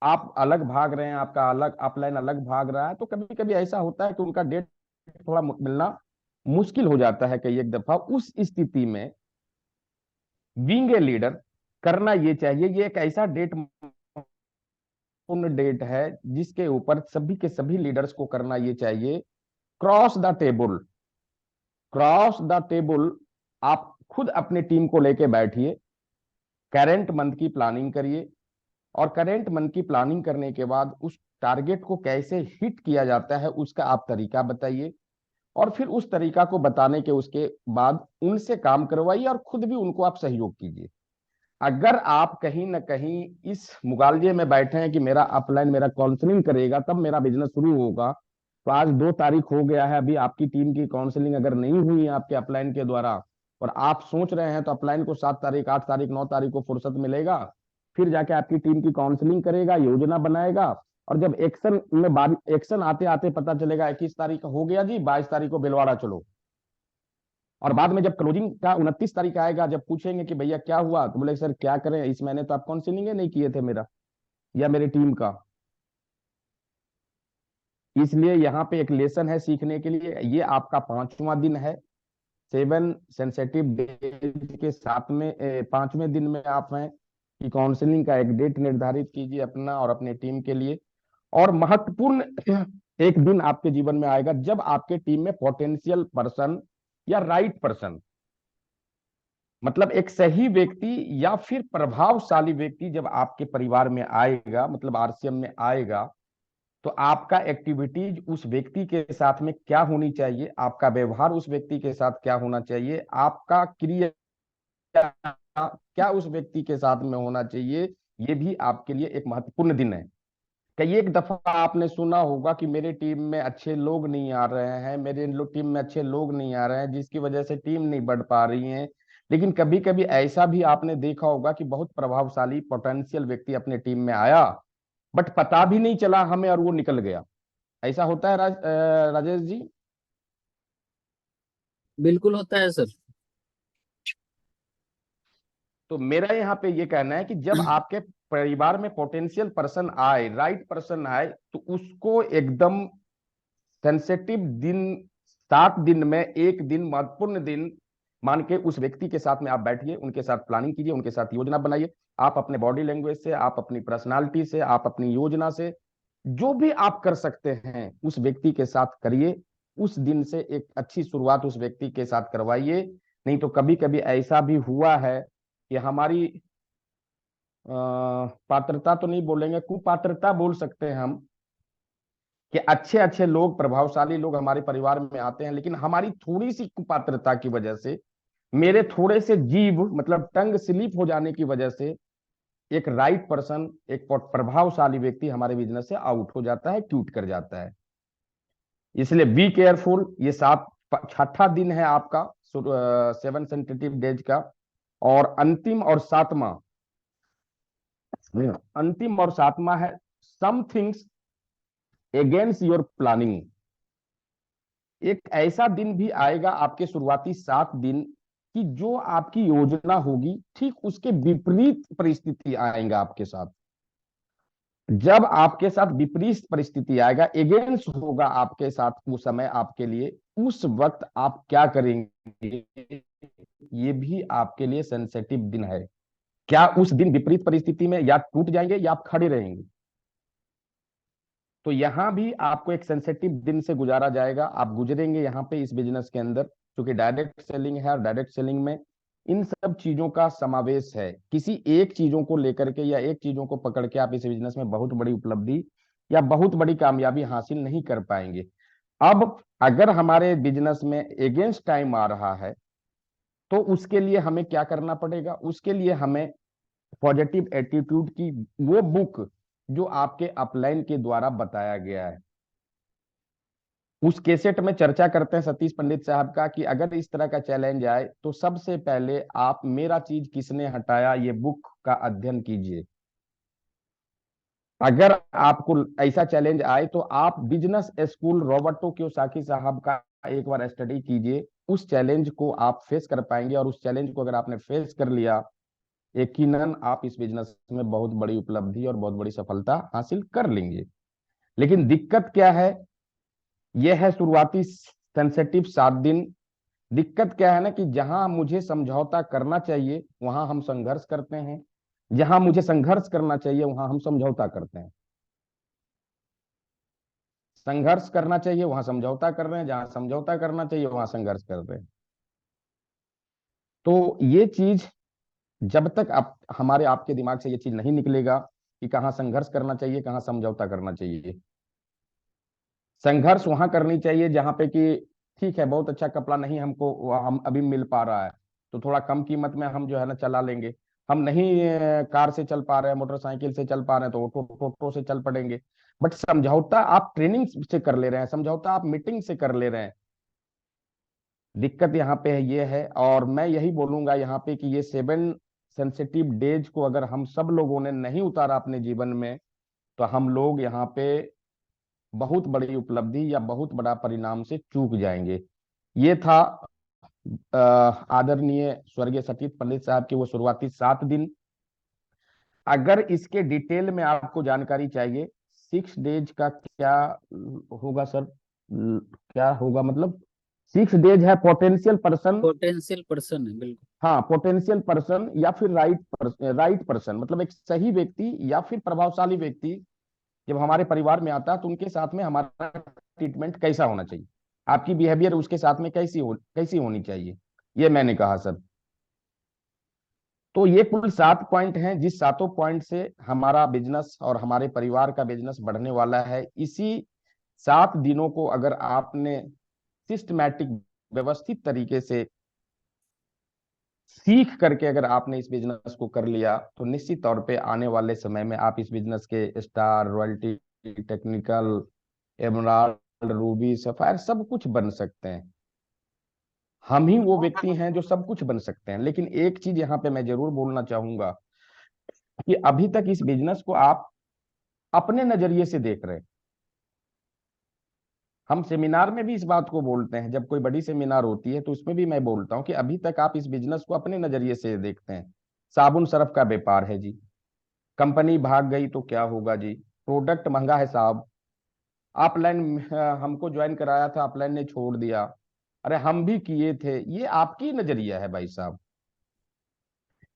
आप अलग भाग रहे हैं, आपका अलग अपलाइन अलग भाग रहा है। तो कभी कभी ऐसा होता है कि उनका डेट थोड़ा मिलना मुश्किल हो जाता है कई एक दफा। उस स्थिति में बीइंग ए लीडर करना ये चाहिए, ये एक ऐसा डेट, पूर्ण डेट है जिसके ऊपर सभी के सभी लीडर्स को करना ये चाहिए, cross the table. Cross the table, आप खुद अपनी टीम को लेके बैठिए, करेंट मंथ की प्लानिंग करिए, और करेंट मंथ की प्लानिंग करने के बाद उस टारगेट को कैसे हिट किया जाता है उसका आप तरीका बताइए। और फिर उस तरीका को बताने के उसके बाद उनसे काम करवाइए और खुद भी उनको आप सहयोग कीजिए। अगर आप कहीं ना कहीं इस मुगालजे में बैठे हैं कि मेरा अपलाइन मेरा काउंसलिंग करेगा तब मेरा बिजनेस शुरू होगा, तो आज 2 तारीख हो गया है, अभी आपकी टीम की काउंसलिंग अगर नहीं हुई है आपके अपलाइन के द्वारा, और आप सोच रहे हैं तो अपलाइन को 7 तारीख, 8 तारीख, 9 तारीख को फुर्सत मिलेगा, फिर जाके आपकी टीम की काउंसलिंग करेगा, योजना बनाएगा। और जब एक्शन में एक्शन आते आते पता चलेगा 21 तारीख हो गया जी, 22 तारीख को बिलवाड़ा चलो। और बाद में जब क्लोजिंग का 29 तारीख आएगा, जब पूछेंगे कि भैया क्या हुआ, तो बोले सर क्या करें, इस महीने तो आप काउंसलिंग नहीं किए थे मेरा या मेरी टीम का। इसलिए यहाँ पे एक लेसन है सीखने के लिए। ये आपका 5वां दिन है। 7 सेंसिटिव डेज के साथ में 5वें दिन में आप हैं कि काउंसलिंग का एक डेट निर्धारित कीजिए अपना और अपने टीम के लिए। और महत्वपूर्ण एक दिन आपके जीवन में आएगा जब आपके टीम में पोटेंशियल पर्सन या राइट पर्सन, मतलब एक सही व्यक्ति या फिर प्रभावशाली व्यक्ति जब आपके परिवार में आएगा, मतलब आरसीएम में आएगा, तो आपका एक्टिविटीज उस व्यक्ति के साथ में क्या होनी चाहिए, आपका व्यवहार उस व्यक्ति के साथ क्या होना चाहिए, आपका क्रिया क्या उस व्यक्ति के साथ में होना चाहिए, ये भी आपके लिए एक महत्वपूर्ण दिन है। कई एक दफा आपने सुना होगा कि मेरे टीम में अच्छे लोग नहीं आ रहे हैं, टीम में अच्छे लोग नहीं आ रहे हैं, जिसकी वजह से टीम नहीं बढ़ पा रही है। लेकिन कभी कभी ऐसा भी आपने देखा होगा कि बहुत प्रभावशाली पोटेंशियल व्यक्ति अपने टीम में आया, बट पता भी नहीं चला हमें और वो निकल गया। ऐसा होता है राजेश जी? बिल्कुल होता है सर। तो मेरा यहाँ पे ये कहना है कि जब आपके परिवार में पोटेंशियल पर्सन आए, राइट पर्सन आए, तो उसको एकदम सेंसिटिव दिन, 7 दिन में एक दिन, महत्वपूर्ण दिन मान के उस व्यक्ति के साथ में आप बैठिए, उनके साथ प्लानिंग कीजिए, उनके साथ योजना बनाइए। आप अपने बॉडी लैंग्वेज से, आप अपनी पर्सनालिटी से, आप अपनी योजना से जो भी आप कर सकते हैं उस व्यक्ति के साथ करिए। उस दिन से एक अच्छी शुरुआत उस व्यक्ति के साथ करवाइए। नहीं तो कभी कभी ऐसा भी हुआ है कि हमारी पात्रता तो नहीं बोलेंगे, कुपात्रता बोल सकते हैं हम, कि अच्छे अच्छे लोग, प्रभावशाली लोग हमारे परिवार में आते हैं, लेकिन हमारी थोड़ी सी कुपात्रता की वजह से, मेरे थोड़े से जीव मतलब टंग स्लिप हो जाने की वजह से एक राइट पर्सन, एक प्रभावशाली व्यक्ति हमारे बिजनेस से आउट हो जाता है, ट्यूट कर जाता है। इसलिए बी केयरफुल। ये 6ठा दिन है आपका 7 सेंसिटिव डेज का। और अंतिम और सातवां है some things against your planning. एक ऐसा दिन भी आएगा आपके शुरुआती 7 दिन कि जो आपकी योजना होगी ठीक उसके विपरीत परिस्थिति आएगा आपके साथ। जब आपके साथ विपरीत परिस्थिति आएगा, अगेंस्ट होगा आपके साथ वो समय आपके लिए, उस वक्त आप क्या करेंगे, ये भी आपके लिए सेंसिटिव दिन है। क्या उस दिन विपरीत परिस्थिति में या टूट जाएंगे या आप खड़े रहेंगे? तो यहां भी आपको एक सेंसिटिव दिन से गुजारा जाएगा, आप गुजरेंगे यहाँ पे इस बिजनेस के अंदर, क्योंकि डायरेक्ट सेलिंग है और डायरेक्ट सेलिंग में इन सब चीजों का समावेश है। किसी एक चीजों को लेकर के या एक चीजों को पकड़ के आप इस बिजनेस में बहुत बड़ी उपलब्धि या बहुत बड़ी कामयाबी हासिल नहीं कर पाएंगे। अब अगर हमारे बिजनेस में अगेंस्ट टाइम आ रहा है, तो उसके लिए हमें क्या करना पड़ेगा? उसके लिए हमें पॉजिटिव एटीट्यूड की वो बुक जो आपके अपलाइन के द्वारा बताया गया है, उस केसेट में चर्चा करते हैं सतीश पंडित साहब का कि अगर इस तरह का चैलेंज आए तो सबसे पहले आप मेरा चीज किसने हटाया ये बुक का अध्ययन कीजिए। अगर आपको ऐसा चैलेंज आए तो आप बिजनेस स्कूल रॉबर्टो कियोसाकी साहब का एक बार स्टडी कीजिए। उस चैलेंज को आप फेस कर पाएंगे, और उस चैलेंज को अगर आपने फेस कर लिया, यकीनन आप इस बिजनेस में बहुत बड़ी उपलब्धि और बहुत बड़ी सफलता हासिल कर लेंगे। लेकिन दिक्कत क्या है? यह है शुरुआती सेंसिटिव 7 दिन। दिक्कत क्या है ना कि जहां मुझे समझौता करना चाहिए वहां हम संघर्ष करते हैं, जहां मुझे संघर्ष करना चाहिए वहां हम समझौता करते हैं। संघर्ष करना चाहिए वहां समझौता कर रहे हैं, जहां समझौता करना चाहिए वहां संघर्ष कर रहे हैं। तो ये चीज जब तक आप हमारे आपके दिमाग से ये चीज नहीं निकलेगा कि कहाँ संघर्ष करना चाहिए, कहाँ समझौता करना चाहिए। संघर्ष वहां करनी चाहिए जहां पे कि ठीक है, बहुत अच्छा कपड़ा नहीं हमको हम अभी मिल पा रहा है, तो थोड़ा कम कीमत में हम जो है ना चला लेंगे। हम नहीं कार से चल पा रहे हैं, मोटरसाइकिल से चल पा रहे हैं, तो ऑटो से चल पड़ेंगे। बट समझौता आप ट्रेनिंग से कर ले रहे हैं, समझौता आप मीटिंग से कर ले रहे हैं। दिक्कत यहाँ पे ये है, और मैं यही बोलूंगा यहाँ पे कि ये 7 सेंसिटिव डेज को अगर हम सब लोगों ने नहीं उतारा अपने जीवन में, तो हम लोग यहाँ पे बहुत बड़ी उपलब्धि या बहुत बड़ा परिणाम से चूक जाएंगे। ये था आदरणीय स्वर्गीय सतीश पंडित साहब के वो शुरुआती 7 दिन। अगर इसके डिटेल में आपको जानकारी चाहिए, 6 डेज का क्या होगा सर? क्या होगा मतलब? 6 डेज है पोटेंशियल पर्सन। पोटेंशियल पर्सन है बिल्कुल। हाँ, पोटेंशियल पर्सन या फिर राइट पर्सन, मतलब एक सही व्यक्ति या फिर प्रभावशाली व्यक्ति जब हमारे परिवार में आता है तो उनके साथ में हमारा ट्रीटमेंट कैसा होना चाहिए। आपकी बिहेवियर उसके साथ में कैसी होनी चाहिए, ये मैंने कहा सर। तो ये कुल 7 पॉइंट हैं, जिस 7 पॉइंट से हमारा बिजनेस और हमारे परिवार का बिजनेस बढ़ने वाला है। इसी 7 दिनों को अगर आपने सिस्टमैटिक, व्यवस्थित तरीके से सीख करके अगर आपने इस बिजनेस को कर लिया, तो निश्चित तौर पे आने वाले समय में आप इस बिजनेस के star, royalty, technical, emerald, Ruby, sapphire सब कुछ बन सकते हैं। हम ही वो व्यक्ति हैं जो सब कुछ बन सकते हैं। लेकिन एक चीज यहाँ पे मैं जरूर बोलना चाहूंगा कि अभी तक इस बिजनेस को आप अपने नजरिए से देख रहे हैं। हम सेमिनार में भी इस बात को बोलते हैं, जब कोई बड़ी सेमिनार होती है तो उसमें भी मैं बोलता हूं कि अभी तक आप इस बिजनेस को अपने नजरिए से देखते हैं। साबुन सरफ का व्यापार है जी, कंपनी भाग गई तो क्या होगा जी, प्रोडक्ट महंगा है साहब, अपलाइन हमको ज्वाइन कराया था, अपलाइन ने छोड़ दिया, अरे हम भी किए थे। ये आपकी नजरिया है भाई साहब।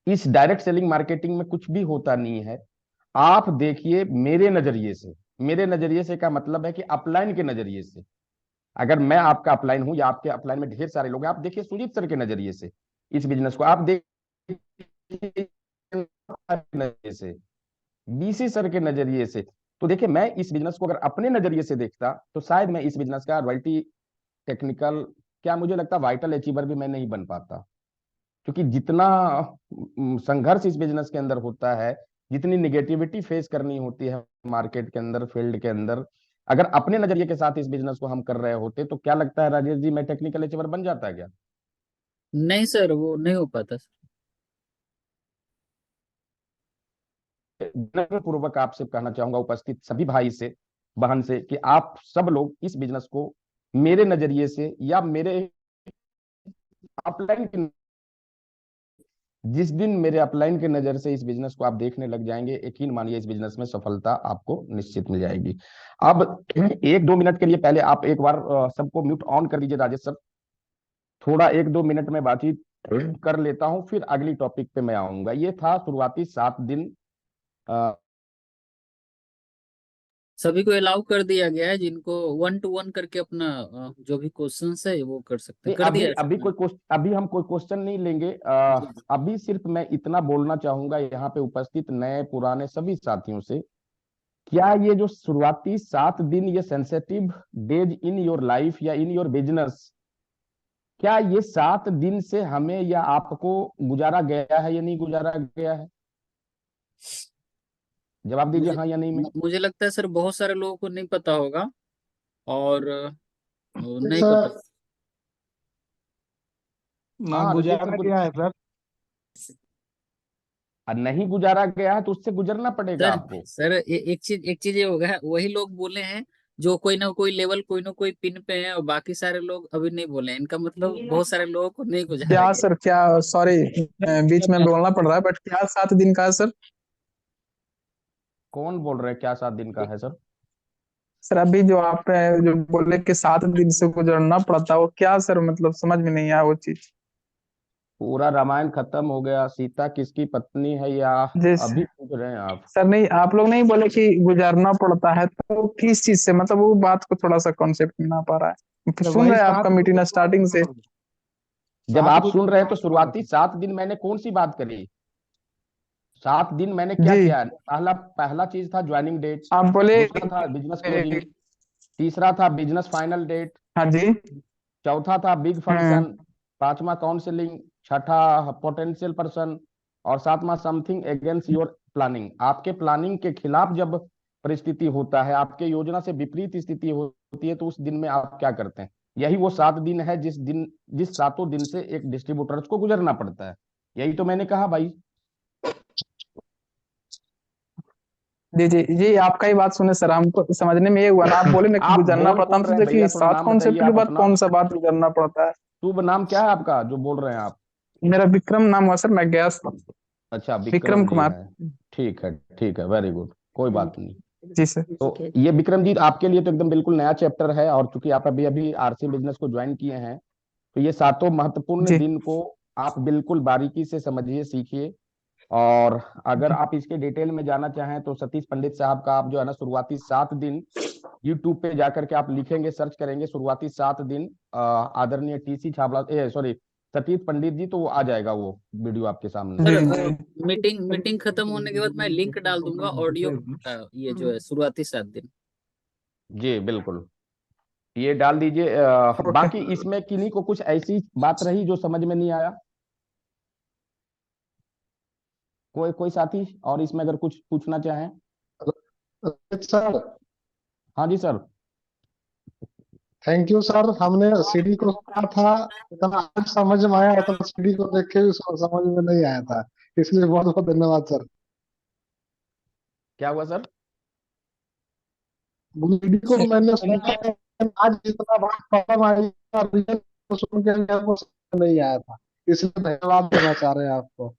इस डायरेक्ट सेलिंग मार्केटिंग में कुछ भी होता नहीं है। आप देखिए मेरे नजरिए से, मेरे नजरिए से का मतलब है कि अपलाइन के नजरिए से। अगर मैं आपका अपलाइन हूं या आपके अपलाइन में ढेर सारे लोग हैं, आप देखिए सुजीत सर के नजरिए से इस बिजनेस को, आप देखिए नजरिए से, बीसी सर के नजरिए से। तो देखिए मैं इस बिजनेस को अगर अपने नजरिए से देखता तो शायद मैं इस बिजनेस का रॉयल्टी, टेक्निकल, क्या मुझे लगता वाइटल अचीवर भी मैं नहीं बन पाता। क्योंकि जितना संघर्ष इस बिजनेस के अंदर होता है, जितनी निगेटिविटी फेस करनी होती है मार्केट के अंदर, फील्ड के अंदर, अगर अपने नजरिए के साथ इस बिजनेस को हम कर रहे होते तो क्या लगता है राजेश जी, मैं टेक्निकल अचीवर बन जाता क्या? नहीं सर, वो नहीं हो पाता सर। पूर्वक आपसे कहना चाहूंगा, उपस्थित सभी भाई से, बहन से, कि आप सब लोग इस बिजनेस को मेरे नजरिए से या मेरे अपलाइन के, जिस दिन मेरे अपलाइन के नजर से इस बिजनेस को आप देखने लग जाएंगे, यकीन मानिए इस बिजनेस में सफलता आपको निश्चित मिल जाएगी। अब 1-2 मिनट के लिए पहले आप एक बार सबको म्यूट ऑन कर दीजिए राजेश सर। थोड़ा 1-2 मिनट में बातचीत कर लेता हूं, फिर अगली टॉपिक पे मैं आऊंगा। ये था शुरुआती 7 दिन। अ, सभी को अलाउ कर दिया गया है, जिनको 1 to 1 करके अपना जो भी क्वेश्चंस है वो कर सकते हैं, नहीं, कर दिया अभी है अभी सबने। कोई अभी हम कोई क्वेश्चन नहीं लेंगे। जी जी। अभी सिर्फ मैं इतना बोलना चाहूंगा यहाँ पे उपस्थित नए पुराने सभी साथियों से, क्या ये जो शुरुआती 7 दिन, ये sensitive days in your life या इन योर बिजनेस, क्या ये 7 दिन से हमें या आपको गुजारा गया है या नहीं गुजारा गया है? जवाब दीजिए मुझे हाँ या नहीं में। मुझे लगता है सर बहुत सारे लोगों को नहीं पता होगा, और नहीं पता। सर ना हाँ रणजीत सर गुजारा कुछ, गया है सर। नहीं गुजारा गया है तो उससे गुजरना पड़ेगा सर आपको। सर एक चीज ये हो गया है, वही लोग बोले हैं जो कोई ना कोई लेवल, कोई ना कोई पिन पे है, और बाकी सारे लोग अभी नहीं बोले हैं। इनका मतलब बहुत सारे लोगों को नहीं गुजारा क्या गया। सर, क्या, सॉरी बीच में बोलना पड़ रहा है, बट क्या 7 दिन का है सर? कौन बोल रहे हैं क्या 7 दिन का है सर? सर अभी जो आप जो बोले कि 7 दिन से गुजरना पड़ता है, वो क्या सर, मतलब समझ में नहीं आया वो चीज। पूरा रामायण खत्म हो गया, सीता किसकी पत्नी है, या जिस अभी पूछ रहे हैं आप? सर, नहीं आप लोग नहीं बोले कि गुजारना पड़ता है, तो किस चीज से, मतलब वो बात को थोड़ा सा कॉन्सेप्ट में ना पा रहा है, तो सुन वही रहे हैं सात आपका मीटिंग स्टार्टिंग से। जब आप सुन रहे हैं तो शुरुआती 7 दिन मैंने कौन सी बात करी? 7 दिन मैंने क्या जी, किया? पहला पहला चीज था ज्वाइनिंग डेट, आप बोले दूसरा था बिजनेस क्लोजिंग, तीसरा था बिजनेस फाइनल डेट, हाँ जी। चौथा था बिग फंक्शन, हम्म। पांचवा काउंसलिंग, छठा पोटेंशियल पर्सन, और सातवां समथिंग अगेंस्ट योर प्लानिंग। आपके प्लानिंग के खिलाफ जब परिस्थिति होता है, आपके योजना से विपरीत स्थिति होती है, तो उस दिन में आप क्या करते हैं? यही वो 7 दिन है जिस 7 दिन से एक डिस्ट्रीब्यूटर्स को गुजरना पड़ता है। यही तो मैंने कहा भाई। जी जी जी, आपका ही बात सुने सर, हमको समझने में ये हुआ ना, आप बोले ना कि आप गुजरना बोल पड़ता, हम कौन रहे सोचे हैं कि भैया? थोड़ा सात नाम बताइए कॉन्सेप्ट के आप बाद अपना। कौन सा बात गुजरना पड़ता है। शुभ नाम क्या है आपका जो बोल रहे हैं आप? मेरा विक्रम नाम हुआ सर, मैं गया। अच्छा, विक्रम विक्रम जी कुमार। है। ठीक है, ठीक है, वेरी गुड, कोई बात नहीं। जी सर। तो ये विक्रम जी आपके लिए तो एकदम बिल्कुल नया चैप्टर है, और चूंकि आप अभी अभी आरसी बिजनेस को ज्वाइन किए हैं, तो ये 7 महत्वपूर्ण जी दिन को आप बिल्कुल बारीकी से समझिए, सीखिए। और अगर जी आप इसके डिटेल में जाना चाहें तो सतीश पंडित साहब का आप जो है ना शुरुआती 7 दिन यूट्यूब पे जाकर के आप लिखेंगे, सर्च करेंगे शुरुआती 7 दिन आदरणीय टीसी छाबड़ा, सॉरी, सतीश पंडित जी, तो वो आ जाएगा वो वीडियो आपके सामने। जी सर जी। मीटिंग मीटिंग खत्म होने के बाद मैं लिंक डाल दूंगा ऑडियो का, ये जो है शुरुआती 7 दिन। जी बिल्कुल, ये डाल दीजिए। ओके। बाकी इसमें किन्हीं को कुछ ऐसी बात रही जो समझ में नहीं आया? कोई कोई साथी और इसमें अगर कुछ पूछना चाहें? सर, हाँ जी सर। Thank you sir. हमने सीडी को सुना था, इतना आज समझ में आया, इतना सीडी को देख के भी समझ में नहीं आया था, इसलिए बहुत बहुत धन्यवाद सर। क्या हुआ सर? सीडी को मैंने सुना है, आज जितना बात प्रॉब्लम आई और रियल को सुन के मेरे को समझ नहीं आया था, इसलिए धन्यवाद देना चाह रहे हैं आपको।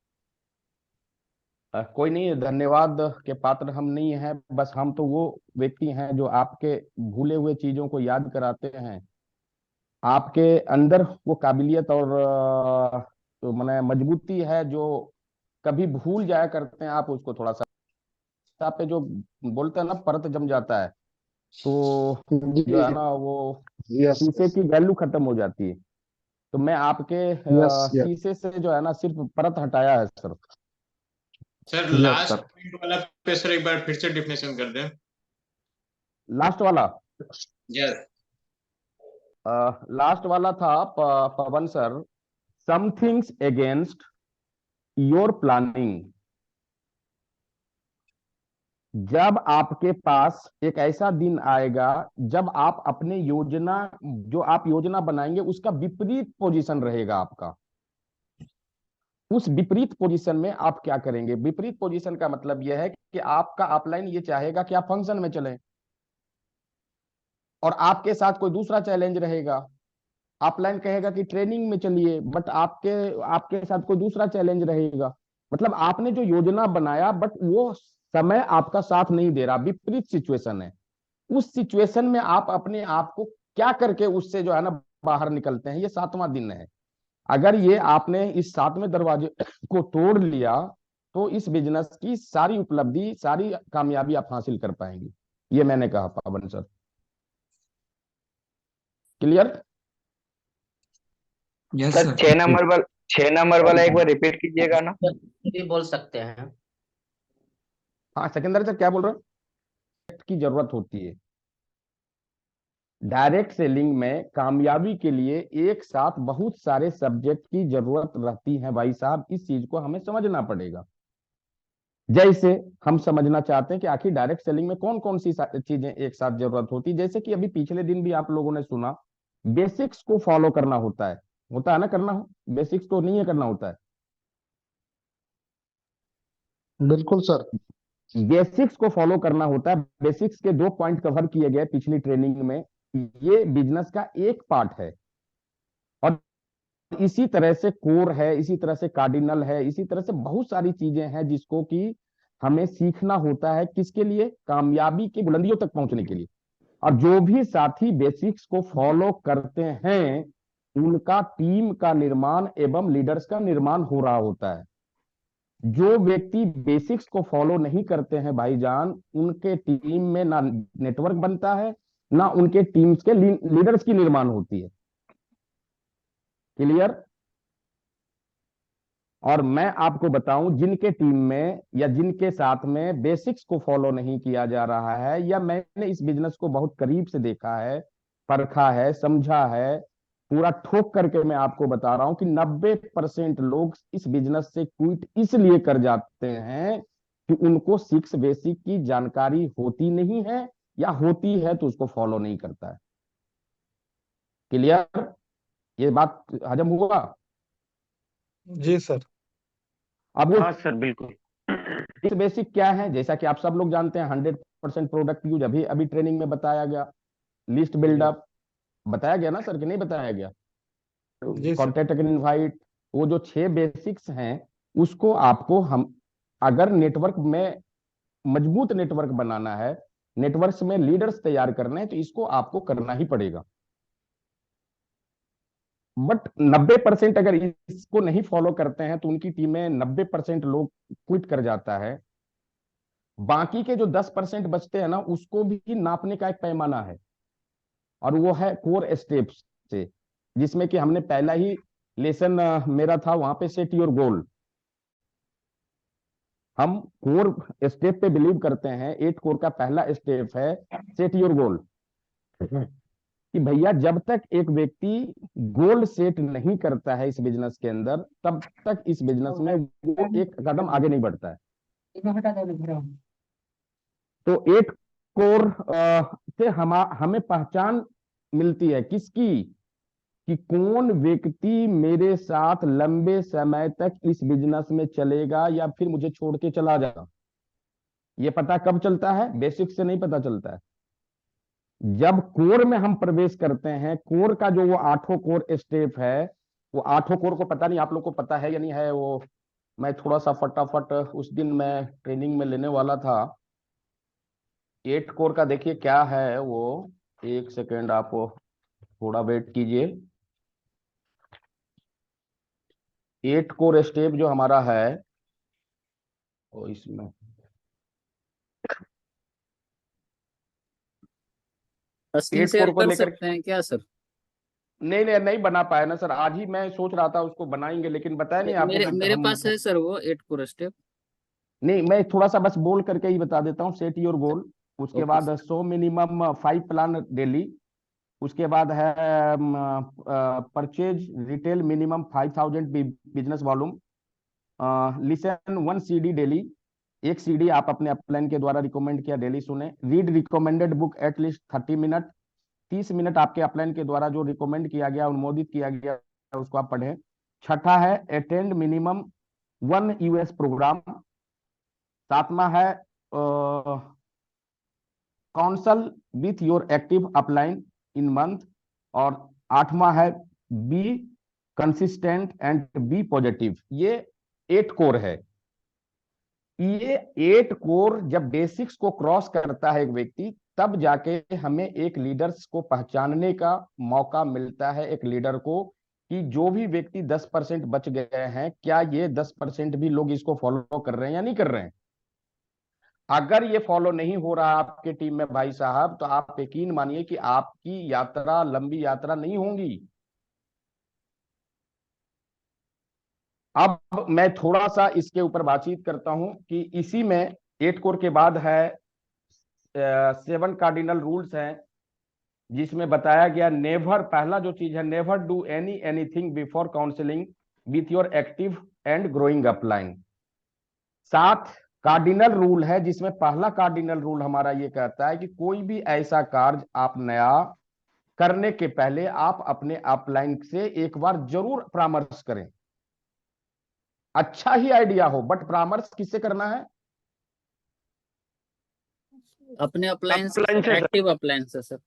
कोई नहीं, धन्यवाद के पात्र हम नहीं हैं, बस हम तो वो व्यक्ति हैं जो आपके भूले हुए चीजों को याद कराते हैं। आपके अंदर वो काबिलियत और तो माने मजबूती है जो कभी भूल जाया करते हैं आप उसको, थोड़ा सा आप पे जो बोलते हैं ना परत जम जाता है, तो जी जो है ना वो यस शीशे की वैल्यू खत्म हो जाती है। तो मैं आपके यस यस शीशे से जो है ना सिर्फ परत हटाया है sir. Sir yes last sir. Point वाला पे सर एक बार फिर से डिफिनेशन कर दें। लास्ट वाला, यस लास्ट वाला था Pawan sir, somethings against your planning. जब आपके पास एक ऐसा दिन आएगा जब आप अपने योजना, जो आप योजना बनाएंगे उसका विपरीत पोजीशन रहेगा आपका, उस विपरीत पोजीशन में आप क्या करेंगे? विपरीत पोजीशन का मतलब यह है कि आपका अपलाइन ये चाहेगा कि आप फंक्शन में चलें, और आपके साथ कोई दूसरा चैलेंज रहेगा। अपलाइन कहेगा कि ट्रेनिंग में चलिए, बट आपके आपके साथ कोई दूसरा चैलेंज रहेगा। मतलब आपने जो योजना बनाया बट वो समय आपका साथ नहीं दे रहा, विपरीत सिचुएशन है। उस सिचुएशन में आप अपने आप को क्या करके उससे जो है ना बाहर निकलते हैं, ये 7वां दिन है। अगर ये आपने इस 7वें दरवाजे को तोड़ लिया तो इस बिजनेस की सारी उपलब्धि, सारी कामयाबी आप हासिल कर पाएंगे। ये मैंने कहा Pawan sir. Clear? Yes sir sir. 6 number वाला एक बार रिपीट कीजिएगा ना। भी बोल सकते हैं। हाँ सिकंदर सर, क्या बोल रहे हैं? की जरूरत होती है डायरेक्ट सेलिंग में कामयाबी के लिए। एक साथ बहुत सारे सब्जेक्ट की जरूरत रहती है भाई साहब, इस चीज को हमें समझना पड़ेगा। जैसे हम समझना चाहते हैं कि आखिर डायरेक्ट सेलिंग में कौन कौन सी चीजें एक साथ जरूरत होती है। जैसे कि अभी पिछले दिन भी आप लोगों ने सुना, बेसिक्स को फॉलो करना होता है ना, करना हो बेसिक्स को नहीं है, करना होता है। बिल्कुल सर। बेसिक्स को फॉलो करना होता है। बेसिक्स के 2 पॉइंट कवर किए गए पिछली ट्रेनिंग में। ये बिजनेस का एक पार्ट है, और इसी तरह से कोर है, इसी तरह से कार्डिनल है, इसी तरह से बहुत सारी चीजें हैं जिसको कि हमें सीखना होता है। किसके लिए? कामयाबी की बुलंदियों तक पहुंचने के लिए। और जो भी साथी बेसिक्स को फॉलो करते हैं उनका टीम का निर्माण एवं लीडर्स का निर्माण हो रहा होता है। जो व्यक्ति बेसिक्स को फॉलो नहीं करते हैं भाईजान, उनके टीम में ना नेटवर्क बनता है, ना उनके टीम्स के लीडर्स की निर्माण होती है। क्लियर? और मैं आपको बताऊं, जिनके टीम में या जिनके साथ में बेसिक्स को फॉलो नहीं किया जा रहा है, या मैंने इस बिजनेस को बहुत करीब से देखा है, परखा है, समझा है, पूरा ठोक करके मैं आपको बता रहा हूं कि 90% लोग इस बिजनेस से क्विट इसलिए कर जाते हैं कि उनको 6 बेसिक की जानकारी होती नहीं है, या होती है तो उसको फॉलो नहीं करता है। क्लियर? ये बात हजम हुआ? जी सर। अब वो हाँ सर बिल्कुल। इस बेसिक क्या है, जैसा कि आप सब लोग जानते हैं, 100% प्रोडक्ट यूज अभी अभी ट्रेनिंग में बताया गया। लिस्ट बिल्डअप बताया गया ना सर, कि नहीं बताया गया? जी सर। कॉन्टेक्ट एंड इनवाइट, वो जो 6 बेसिक्स हैं उसको आपको हम, अगर नेटवर्क में मजबूत नेटवर्क बनाना है, नेटवर्क में लीडर्स तैयार करने हैं, तो इसको आपको करना ही पड़ेगा। बट 90% अगर इसको नहीं फॉलो करते हैं तो उनकी टीम में 90% लोग क्विट कर जाता है। बाकी के जो 10% बचते हैं ना, उसको भी नापने का एक पैमाना है, और वो है कोर स्टेप्स से, जिसमें कि हमने पहला ही लेसन मेरा था वहां पे, सेट योर गोल। हम कोर स्टेप पे बिलीव करते हैं। 8 कोर का पहला स्टेप है सेट योर गोल, कि भैया जब तक एक व्यक्ति गोल सेट नहीं करता है इस बिजनेस के अंदर, तब तक इस बिजनेस में वो एक कदम आगे नहीं बढ़ता है। तो 8 कोर से हमें पहचान मिलती है किसकी, कि कौन व्यक्ति मेरे साथ लंबे समय तक इस बिजनेस में चलेगा या फिर मुझे छोड़ के चला जाएगा। ये पता कब चलता है? बेसिक से नहीं पता चलता है। जब कोर में हम प्रवेश करते हैं, कोर का जो वो 8 कोर स्टेप है, वो 8 कोर को पता नहीं आप लोग को पता है या नहीं है, वो मैं थोड़ा सा फटाफट उस दिन मैं ट्रेनिंग में लेने वाला था। 8 कोर का देखिए क्या है वो, एक सेकेंड आप थोड़ा वेट कीजिए। 8 कोर स्टेप जो हमारा है वो इसमें स्क्रीन 8 शेयर कोर को कर लेकर, सकते हैं क्या सर? नहीं बना पाया ना सर। आज ही मैं सोच रहा था उसको बनाएंगे, लेकिन बताया नहीं आपको मेरे कि मेरे हम, पास है सर वो 8 कोर स्टेप। नहीं मैं थोड़ा सा बस बोल करके ही बता देता हूँ। सेट योर गोल, उसके ओके बाद 100 मिनिमम 5 प्लान डेली, उसके बाद है purchase retail minimum 5000 business volume, listen 1 CD daily, एक CD आप अपने अपलाइन के द्वारा रिकमेंड किया डेली सुने। Read recommended book at least 30 minute, 30 minute आपके अपलाइन के द्वारा जो रिकमेंड किया गया, अनुमोदित किया गया, उसको आप पढ़ें। छठा है अटेंड मिनिमम 1 US प्रोग्राम। सातवां है counsel with your active upline in month. और आठवां है be consistent and be positive. ये 8 कोर है। ये 8 कोर जब बेसिक्स को क्रॉस करता है एक व्यक्ति, तब जाके हमें एक लीडर्स को पहचानने का मौका मिलता है, एक लीडर को, कि जो भी व्यक्ति 10% बच गए हैं, क्या ये 10% भी लोग इसको फॉलो कर रहे हैं या नहीं कर रहे हैं। अगर ये फॉलो नहीं हो रहा आपके टीम में भाई साहब, तो आप यकीन मानिए कि आपकी यात्रा लंबी यात्रा नहीं होगी। अब मैं थोड़ा सा इसके ऊपर बातचीत करता हूं कि इसी में 8 कोर के बाद है 7 कार्डिनल रूल्स हैं, जिसमें बताया गया नेवर, पहला जो चीज है, never do anything before counselling with your active and growing upline. 7 cardinal rule है, जिसमें पहला कार्डिनल रूल हमारा ये कहता है कि कोई भी ऐसा कार्य आप नया करने के पहले आप अपने अपलाइन से एक बार जरूर परामर्श करें। अच्छा ही आइडिया हो, बट परामर्श किससे करना है? अपने अप्लायंस, अपलाइन से एक्टिव अप्लायंस है सर।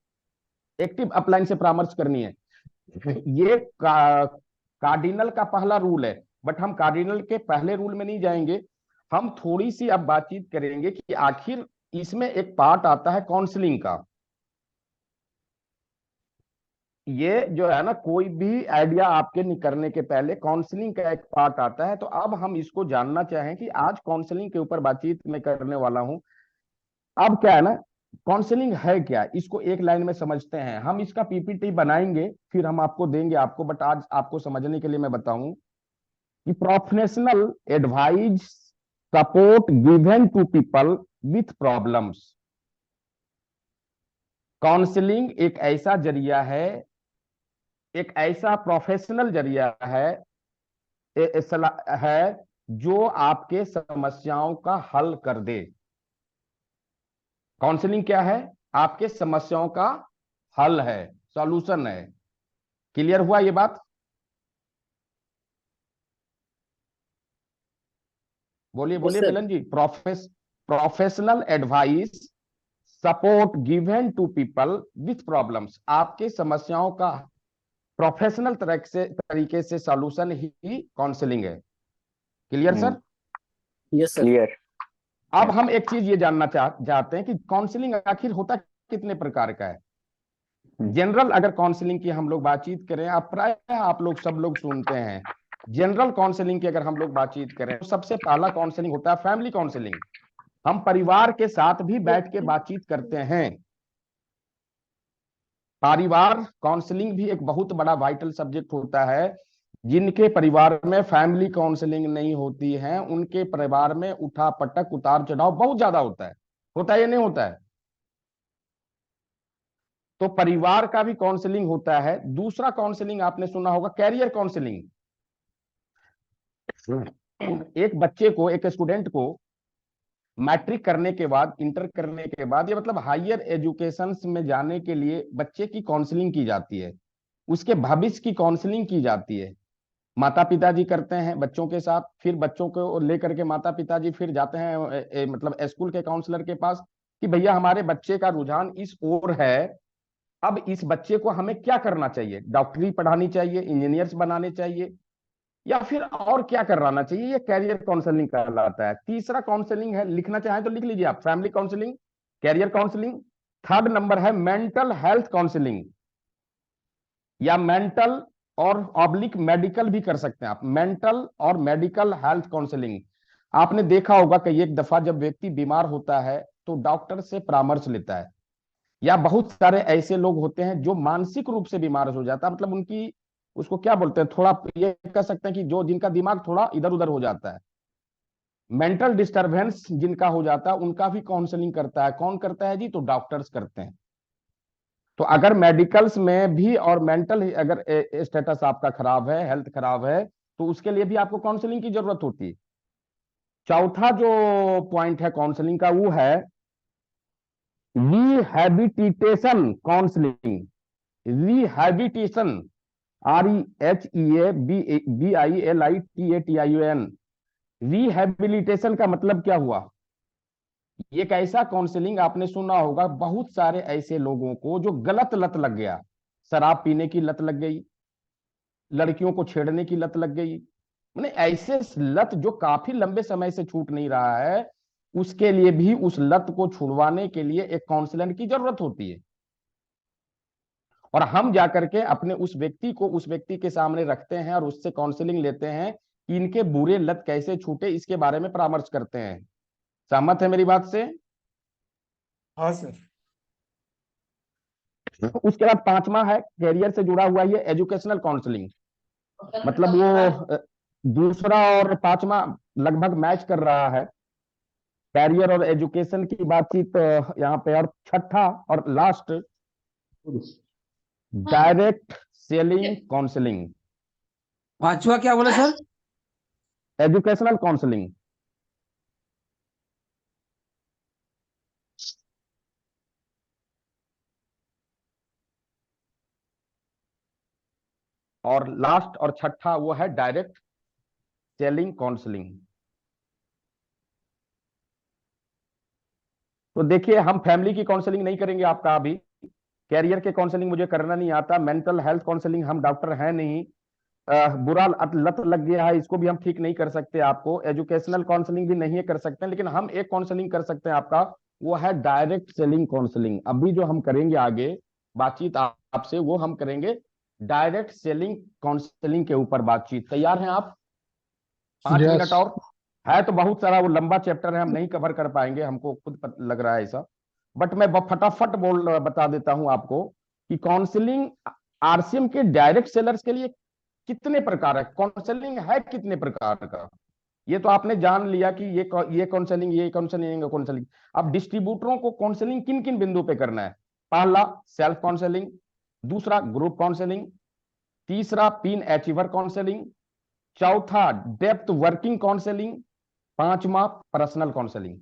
एक्टिव अपलाइन से परामर्श करनी है। ये कार्डिनल का पहला रूल है। बट हम कार्डिनल के पहले रूल में नहीं जाएंगे, हम थोड़ी सी अब बातचीत करेंगे कि आखिर इसमें एक पार्ट आता है काउंसलिंग का। ये जो है ना, कोई भी आइडिया आपके करने के पहले काउंसलिंग का एक पार्ट आता है। तो अब हम इसको जानना चाहें कि आज काउंसलिंग के ऊपर बातचीत मैं करने वाला हूं। अब क्या है ना, काउंसलिंग है क्या, इसको एक लाइन में समझते हैं। हम इसका PPT बनाएंगे, फिर हम आपको देंगे आपको, बट आज आपको समझने के लिए मैं बताऊं कि professional advice support given to people with problems. Counselling एक ऐसा जरिया है, एक ऐसा प्रोफेशनल जरिया है जो आपके समस्याओं का हल कर दे। काउंसलिंग क्या है? आपके समस्याओं का हल है, सॉल्यूशन है। क्लियर हुआ ये बात? बोलिए बोलिए सर। Milan ji. Professional advice support given to people with problems. आपके समस्याओं का प्रोफेशनल तरीके से सॉल्यूशन ही काउंसलिंग है। Clear sir? Yes sir. Clear. अब हम एक चीज ये जानना चाहते हैं कि काउंसलिंग आखिर होता कितने प्रकार का है। जनरल अगर काउंसलिंग की हम लोग बातचीत करें, आप प्राय आप लोग सब लोग सुनते हैं। जनरल काउंसलिंग की अगर हम लोग बातचीत करें, तो सबसे पहला काउंसलिंग होता है फैमिली काउंसलिंग। हम परिवार के साथ भी बैठ के बातचीत करते हैं। परिवार काउंसलिंग भी एक बहुत बड़ा वाइटल सब्जेक्ट होता है। जिनके परिवार में फैमिली काउंसलिंग नहीं होती है, उनके परिवार में उठा पटक उतार चढ़ाव बहुत ज्यादा होता है या नहीं होता है? तो परिवार का भी काउंसलिंग होता है। दूसरा काउंसलिंग आपने सुना होगा, कैरियर काउंसलिंग। एक बच्चे को, एक स्टूडेंट को मैट्रिक करने के बाद, इंटर करने के बाद, ये मतलब हायर एजुकेशन में जाने के लिए बच्चे की काउंसलिंग की जाती है, उसके भविष्य की काउंसलिंग की जाती है। माता पिताजी करते हैं बच्चों के साथ, फिर बच्चों को लेकर के माता पिताजी फिर जाते हैं मतलब स्कूल के काउंसलर के पास कि भैया हमारे बच्चे का रुझान इस ओर है, अब इस बच्चे को हमें क्या करना चाहिए, डॉक्टरी पढ़ानी चाहिए, इंजीनियर्स बनाने चाहिए, या फिर और क्या कराना चाहिए। ये कैरियर काउंसलिंग कहलाता है। तीसरा काउंसलिंग है, लिखना चाहें तो लिख लीजिए आप, family counselling, career counselling. Third number है मेंटल हेल्थ काउंसलिंग, या मेंटल और ऑब्लिक मेडिकल भी कर सकते हैं आप, मेंटल और मेडिकल हेल्थ काउंसलिंग। आपने देखा होगा कि एक दफा जब व्यक्ति बीमार होता है तो डॉक्टर से परामर्श लेता है, या बहुत सारे ऐसे लोग होते हैं जो मानसिक रूप से बीमार हो जाता है, मतलब उनकी, उसको क्या बोलते हैं, थोड़ा ये कह सकते हैं कि जो जिनका दिमाग थोड़ा इधर उधर हो जाता है, मेंटल डिस्टरबेंस जिनका हो जाता है, उनका भी काउंसलिंग करता है। कौन करता है जी? तो डॉक्टर्स करते हैं। तो अगर मेडिकल्स में भी और मेंटल अगर स्टेटस आपका खराब है, हेल्थ खराब है, तो उसके लिए भी आपको काउंसलिंग की जरूरत होती है। चौथा जो पॉइंट है काउंसलिंग का, वो है rehabilitation counselling. Rehabilitation, REHEABILITATION। Rehabilitation का मतलब क्या हुआ? एक ऐसा काउंसलिंग, आपने सुना होगा बहुत सारे ऐसे लोगों को जो गलत लत लग गया, शराब पीने की लत लग गई, लड़कियों को छेड़ने की लत लग गई, मैंने ऐसे लत जो काफी लंबे समय से छूट नहीं रहा है, उसके लिए भी, उस लत को छुड़वाने के लिए एक काउंसलर की जरूरत होती है। और हम जाकर के अपने उस व्यक्ति को उस व्यक्ति के सामने रखते हैं और उससे काउंसलिंग लेते हैं कि इनके बुरे लत कैसे छूटे, इसके बारे में परामर्श करते हैं। सहमत है मेरी बात से? हाँ सर। उसके बाद पांचवा है, कैरियर से जुड़ा हुआ ये एजुकेशनल काउंसलिंग। मतलब वो दूसरा और पांचवा लगभग मैच कर रहा है, कैरियर और एजुकेशन की बातचीत यहाँ पे। और छठा और लास्ट, डायरेक्ट सेलिंग काउंसलिंग, पांचवा क्या बोले सर? Educational counselling. और लास्ट और छठा वो है डायरेक्ट सेलिंग काउंसलिंग। तो देखिए, हम फैमिली की काउंसलिंग नहीं करेंगे आपका अभी, कैरियर के काउंसलिंग मुझे करना नहीं आता, मेंटल हेल्थ काउंसलिंग, हम डॉक्टर हैं नहीं, बुरा लत लग गया है, इसको भी हम ठीक नहीं कर सकते आपको, एजुकेशनल काउंसलिंग भी नहीं कर सकते, लेकिन हम एक काउंसलिंग कर सकते हैं आपका, वो है डायरेक्ट सेलिंग काउंसलिंग। अभी जो हम करेंगे आगे बातचीत आपसे, वो हम करेंगे डायरेक्ट सेलिंग काउंसलिंग के ऊपर बातचीत। तैयार हैं आप? 5 मिनट और है, तो बहुत सारा वो लंबा चैप्टर है, हम नहीं कवर कर पाएंगे, हमको खुद लग रहा है ऐसा, बट मैं फटाफट बता देता हूं आपको कि काउंसलिंग RCM के डायरेक्ट सेलर्स के लिए कितने प्रकार है, काउंसलिंग है कितने प्रकार का, ये तो आपने जान लिया कि ये काउंसलिंग, ये काउंसलिंग, काउंसलिंग। अब डिस्ट्रीब्यूटरों को काउंसलिंग किन किन बिंदु पे करना है? पहला सेल्फ काउंसलिंग, दूसरा ग्रुप काउंसलिंग, तीसरा पिन अचीवर काउंसलिंग, चौथा डेप्थ वर्किंग काउंसलिंग, पांचवा पर्सनल काउंसलिंग।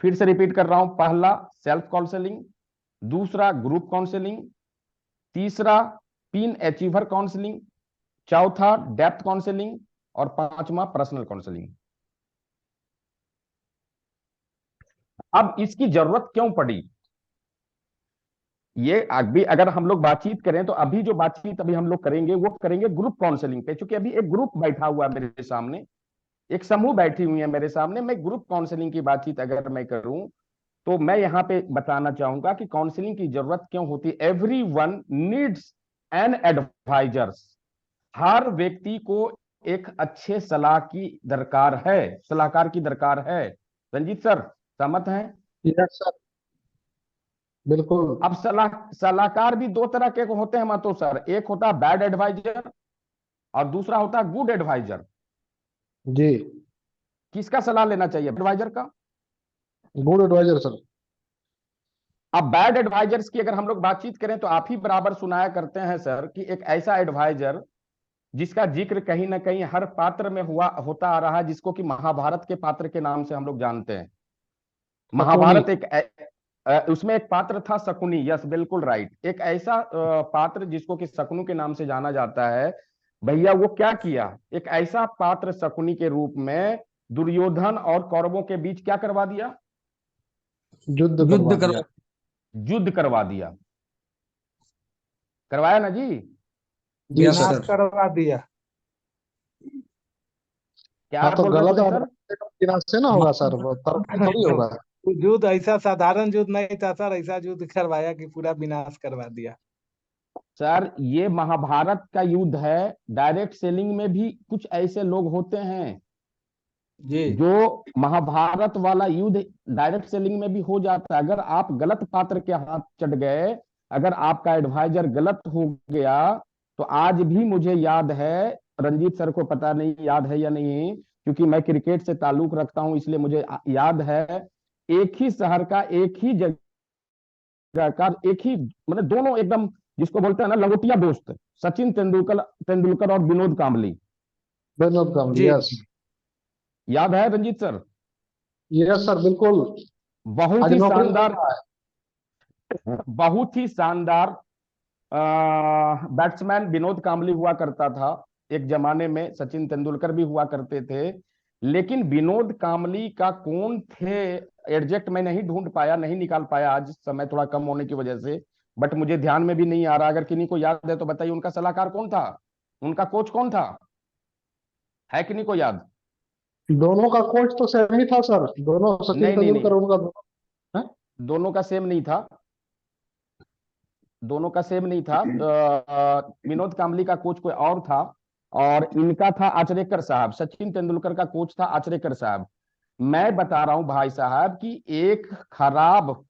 फिर से रिपीट कर रहा हूं, पहला सेल्फ काउंसलिंग, दूसरा ग्रुप काउंसलिंग, तीसरा पिन अचीवर काउंसलिंग, चौथा डेप्थ काउंसलिंग, और पांचवा पर्सनल काउंसलिंग। अब इसकी जरूरत क्यों पड़ी? ये अभी अगर हम लोग बातचीत करें तो अभी जो बातचीत अभी हम लोग करेंगे वो करेंगे ग्रुप काउंसलिंग पे, क्योंकि अभी एक ग्रुप बैठा हुआ है मेरे सामने, एक समूह बैठी हुई है मेरे सामने। मैं ग्रुप काउंसलिंग की बातचीत अगर मैं करूं तो मैं यहां पे बताना चाहूंगा कि काउंसलिंग की जरूरत क्यों होती है। Everyone needs an advisers. हर व्यक्ति को एक अच्छे सलाह की दरकार है, सलाहकार की दरकार है। रंजीत सर सहमत हैं? यस सर, बिल्कुल। अब सलाहकार भी दो तरह के होते हैं मातो सर, एक होता है बैड एडवाइजर और दूसरा होता है गुड एडवाइजर। जी, किसका सलाह लेना चाहिए, एडवाइजर का? Good adviser sir. अब बैड एडवाइजर्स की अगर हम लोग बातचीत करें तो आप ही बराबर सुनाया करते हैं सर कि एक ऐसा एडवाइजर जिसका जिक्र कहीं ना कहीं हर पात्र में होता आ रहा है, जिसको कि महाभारत के पात्र के नाम से हम लोग जानते हैं। शकुनी। महाभारत उसमें एक पात्र था शकुनी, यस बिल्कुल राइट। एक ऐसा पात्र जिसको कि शकुनी के नाम से जाना जाता है। भैया वो क्या किया, एक ऐसा पात्र शकुनी के रूप में दुर्योधन और कौरवों के बीच क्या करवा दिया, युद्ध करवा युद्ध दिया। करवा युद्ध करवा दिया। करवाया ना जी? जी यस सर। सर। करवा दिया। क्या हाँ, तो बोल रहे गलत थे सर? एडवाइजर से ना होगा सर, वो तर्क से थोड़ी होगा। युद्ध ऐसा साधारण युद्ध नहीं था सर, ऐसा युद्ध करवाया कि पूरा विनाश करवा दिया। सर ये महाभारत का युद्ध है, डायरेक्ट सेलिंग में भी कुछ ऐसे लोग होते हैं जी जो महाभारत वाला युद्ध डायरेक्ट सेलिंग में भी हो जाता है। अगर आप गलत पात्र के हाथ चढ़ गए, अगर आपका एडवाइजर गलत हो गया, तो आज भी मुझे याद है, रंजीत सर को पता नहीं याद है या नहीं, क्योंकि मैं क्रिकेट से ताल्लुक रखता हूं इसलिए मुझे याद है। एक ही शहर का, एक ही जगह का, एक ही मतलब दोनों एकदम जिसको बोलते हैं ना लंगोटिया दोस्त, सचिन तेंदुलकर तेंदुलकर और विनोद कांबली। विनोद कांबली, जी यस। याद है रंजीत सर? यस सर, बिल्कुल। बहुत आज ही नौकरी कर शानदार, रहा है। बहुत ही शानदार बैट्समैन विनोद कांबली हुआ करता था। एक जमाने में सचिन तेंदुलकर भी हुआ करते थे, लेकिन विनोद कांबली का कौन थे एग्जैक्ट मैं नहीं ढूंढ पाया, नहीं निकाल पाया, आज समय थोड़ा कम होने की वजह से। बट मुझे ध्यान में भी नहीं आ रहा, अगर किन्हीं को याद है तो बताइए उनका सलाहकार कौन था, उनका कोच कौन था, है किन्हीं को याद? दोनों का कोच तो सेम ही था सर, दोनों सचिन नहीं नहीं तेंदुलकर नहीं, उनका दोनों है? दोनों का सेम नहीं था, दोनों का सेम नहीं था। विनोद कांबली का कोच कोई और था और इनका था आचरेकर साहब। सचिन तेंदुलकर का कोच था आचरेकर साहब। मैं बता रहा हूं भाई साहब कि एक खराब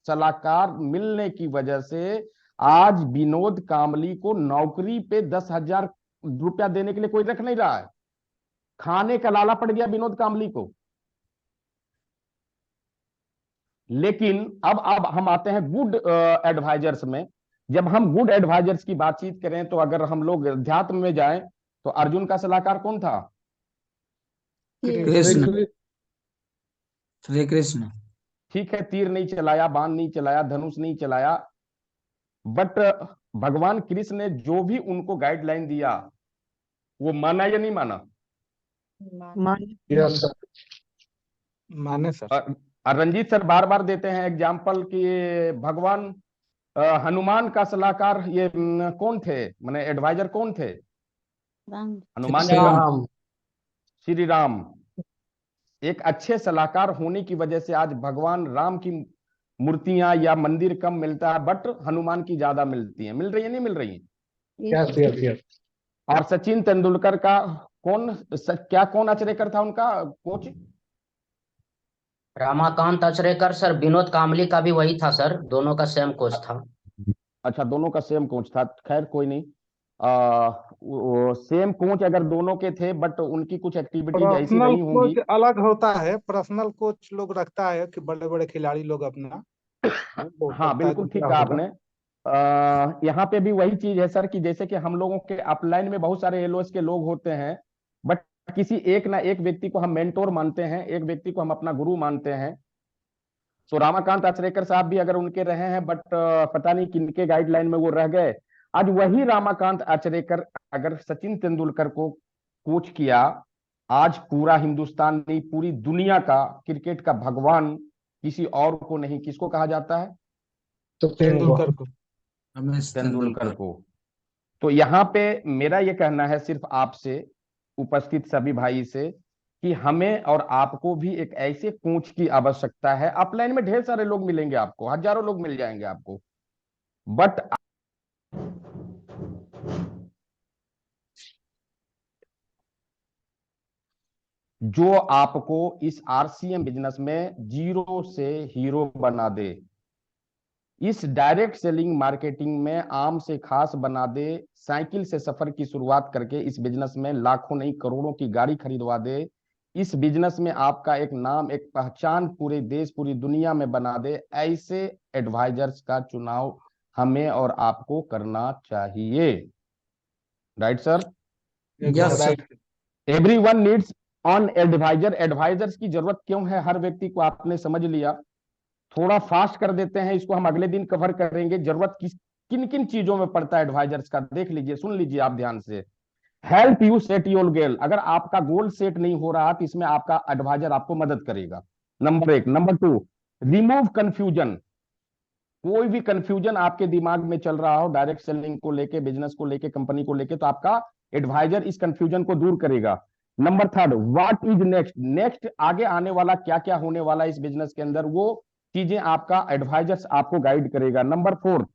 सलाहकार मिलने की वजह से आज विनोद कांबली को नौकरी पे 10,000 रुपया देने के लिए कोई रख नहीं रहा है। खाने का लाला पड़ गया विनोद कांबली को। लेकिन अब हम आते हैं गुड एडवाइजर्स में। जब हम गुड एडवाइजर्स की बातचीत करें तो अगर हम लोग अध्यात्म में जाएं तो अर्जुन का सलाहकार कौन था? कृष्ण, श्री श्री कृष्ण। ठीक है, तीर नहीं चलाया, बाण नहीं चलाया, धनुष नहीं चलाया, बट भगवान कृष्ण ने जो भी उनको गाइडलाइन दिया वो माना या नहीं माना? Yes sir. माने सर। रंजीत सर बार बार देते हैं एग्जाम्पल कि भगवान हनुमान का सलाहकार ये कौन थे, माने एडवाइजर कौन थे? हनुमान श्री जी का, राम। श्री राम। एक अच्छे सलाहकार होने की वजह से आज भगवान राम की मूर्तियां या मंदिर कम मिलता है, बट हनुमान की ज्यादा मिलती हैं। मिल रही है नहीं मिल रही है? Yes yes yes. और सचिन तेंदुलकर का क्या कौन अचरेकर था उनका कोच? रमाकांत अचरेकर सर, विनोद कांबली का भी वही था सर, दोनों का सेम कोच था। अच्छा, दोनों का सेम कोच था, खैर कोई नहीं। सेम कोच अगर दोनों के थे, बट उनकी कुछ एक्टिविटीज ऐसी पर्सनल रही होंगी। कोच अलग होता है, पर्सनल कोच लोग रखता है कि बड़े बड़े खिलाड़ी लोग अपना, हो हाँ सकता है बिल्कुल दूसरा ठीक कहा होगा। आपने। यहाँ पे भी वही चीज है सर कि जैसे कि हम लोगों के अपलाइन में बहुत सारे एलओएस के लोग होते हैं, बट किसी एक ना एक व्यक्ति को हम मेंटोर मानते हैं, एक व्यक्ति को हम अपना गुरु मानते हैं। तो रामाकांत आचरेकर साहब भी अगर उनके रहे हैं, बट पता नहीं किनके गाइडलाइन में वो रह गए। आज वही रामाकांत आचरेकर अगर सचिन तेंदुलकर को कोच किया, आज पूरा हिंदुस्तान नहीं पूरी दुनिया का क्रिकेट का भगवान किसी और को नहीं, किसको कहा जाता है? तो तेंदुलकर को। रमेश तेंदुलकर तेंदुलकर। को। तो यहाँ पे मेरा ये कहना है सिर्फ आपसे, उपस्थित सभी भाई से, कि हमें और आपको भी एक ऐसे कोच की आवश्यकता है। अपलाइन में ढेर सारे लोग मिलेंगे आपको, हजारों लोग मिल जाएंगे आपको, बट जो आपको इस आरसीएम बिजनेस में जीरो से हीरो बना दे, इस डायरेक्ट सेलिंग मार्केटिंग में आम से खास बना दे, साइकिल से सफर की शुरुआत करके इस बिजनेस में लाखों नहीं करोड़ों की गाड़ी खरीदवा दे, इस बिजनेस में आपका एक नाम एक पहचान पूरे देश पूरी दुनिया में बना दे, ऐसे एडवाइजर्स का चुनाव हमें और आपको करना चाहिए। Right sir? Yes sir. Right. Everyone needs on adviser. Advisers की जरूरत क्यों है हर व्यक्ति को, आपने समझ लिया। थोड़ा फास्ट कर देते हैं इसको, हम अगले दिन कवर करेंगे। जरूरत किन किन चीजों में पड़ता है एडवाइजर्स का, देख लीजिए, सुन लीजिए आप ध्यान से। Help you set your goal. अगर आपका गोल सेट नहीं हो रहा तो इसमें आपका एडवाइजर आपको मदद करेगा, नंबर 1। Number 2, remove confusion. कोई भी कंफ्यूजन आपके दिमाग में चल रहा हो डायरेक्ट सेलिंग को लेके, बिजनेस को लेके, कंपनी को लेके, तो आपका एडवाइजर इस कंफ्यूजन को दूर करेगा। Number 3, what is next. Next आगे आने वाला क्या क्या होने वाला है इस बिजनेस के अंदर, वो चीजें आपका एडवाइजर्स आपको गाइड करेगा। Number 4,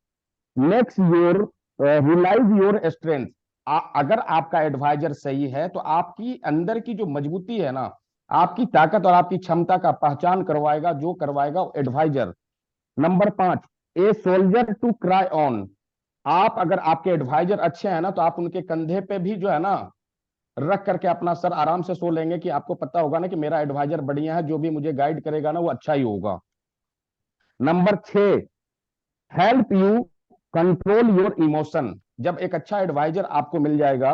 next your realise your strength. अगर आपका एडवाइजर सही है तो आपकी अंदर की जो मजबूती है ना, आपकी ताकत और आपकी क्षमता का पहचान करवाएगा, जो करवाएगा adviser. Number 5, a soldier to cry on. आप अगर आपके एडवाइजर अच्छे हैं ना तो आप उनके कंधे पे भी जो है ना रख करके अपना सर आराम से सो लेंगे, कि आपको पता होगा ना कि मेरा एडवाइजर बढ़िया है, जो भी मुझे गाइड करेगा ना वो अच्छा ही होगा। Number 6, help you control your emotion. जब एक अच्छा एडवाइजर आपको मिल जाएगा